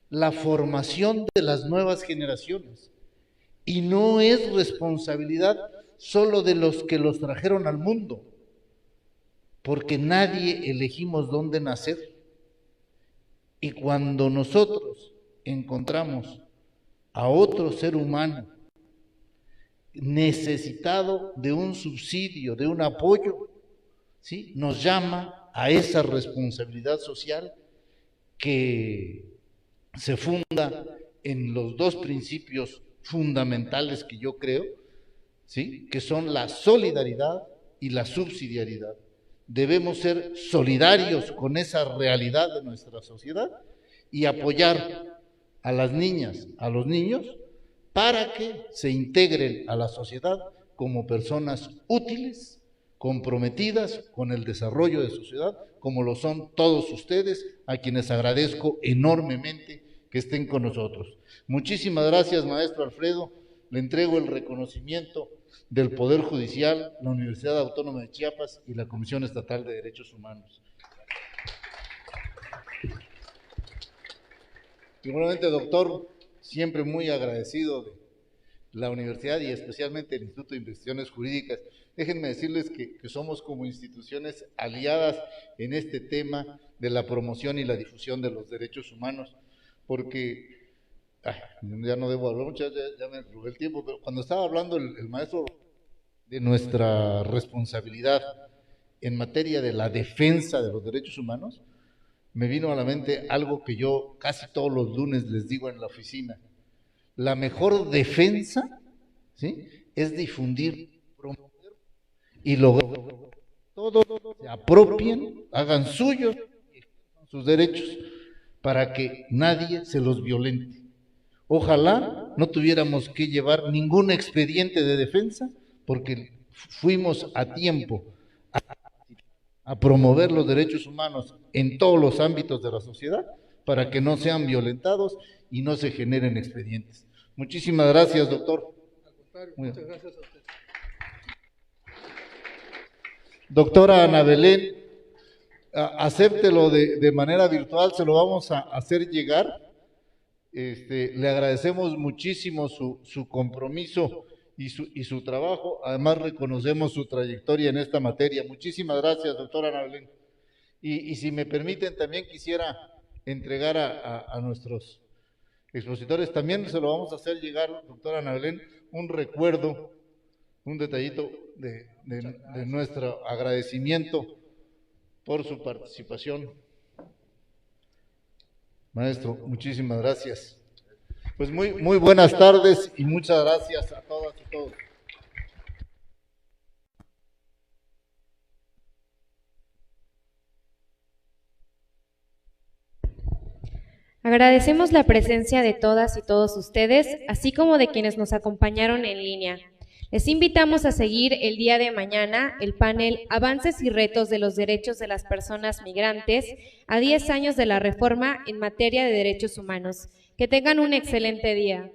la formación de las nuevas generaciones. Y no es responsabilidad solo de los que los trajeron al mundo, porque nadie elegimos dónde nacer. Y cuando nosotros encontramos a otro ser humano necesitado de un subsidio, de un apoyo, ¿sí?, nos llama a esa responsabilidad social que se funda en los dos principios fundamentales que yo creo, ¿sí?, que son la solidaridad y la subsidiariedad. Debemos ser solidarios con esa realidad de nuestra sociedad y apoyar a las niñas, a los niños, para que se integren a la sociedad como personas útiles, comprometidas con el desarrollo de sociedad, como lo son todos ustedes, a quienes agradezco enormemente que estén con nosotros. Muchísimas gracias, maestro Alfredo. Le entrego el reconocimiento del Poder Judicial, la Universidad Autónoma de Chiapas y la Comisión Estatal de Derechos Humanos. Igualmente, doctor, siempre muy agradecido de la universidad y especialmente el Instituto de Investigaciones Jurídicas. Déjenme decirles que somos como instituciones aliadas en este tema de la promoción y la difusión de los derechos humanos, porque ya no debo hablar mucho, ya me robé el tiempo, pero cuando estaba hablando el maestro de nuestra responsabilidad en materia de la defensa de los derechos humanos, me vino a la mente algo que yo casi todos los lunes les digo en la oficina. La mejor defensa, ¿sí?, es difundir, promover y lograr que todos se apropien, hagan suyos sus derechos para que nadie se los violente. Ojalá no tuviéramos que llevar ningún expediente de defensa, porque fuimos a tiempo a promover los derechos humanos en todos los ámbitos de la sociedad para que no sean violentados y no se generen expedientes. Muchísimas gracias, doctor. Muchas gracias a usted. Doctora Ana Belén, acéptelo de manera virtual, se lo vamos a hacer llegar. Le agradecemos muchísimo su compromiso y su trabajo. Además, reconocemos su trayectoria en esta materia. Muchísimas gracias, doctora Ana Belén. Y si me permiten, también quisiera entregar a nuestros expositores, también se lo vamos a hacer llegar, doctora Ana Belén, un recuerdo, un detallito de nuestro agradecimiento por su participación. Maestro, muchísimas gracias. Pues muy buenas tardes y muchas gracias a todas y todos. Agradecemos la presencia de todas y todos ustedes, así como de quienes nos acompañaron en línea. Les invitamos a seguir el día de mañana el panel Avances y retos de los derechos de las personas migrantes a 10 años de la reforma en materia de derechos humanos. Que tengan un excelente día.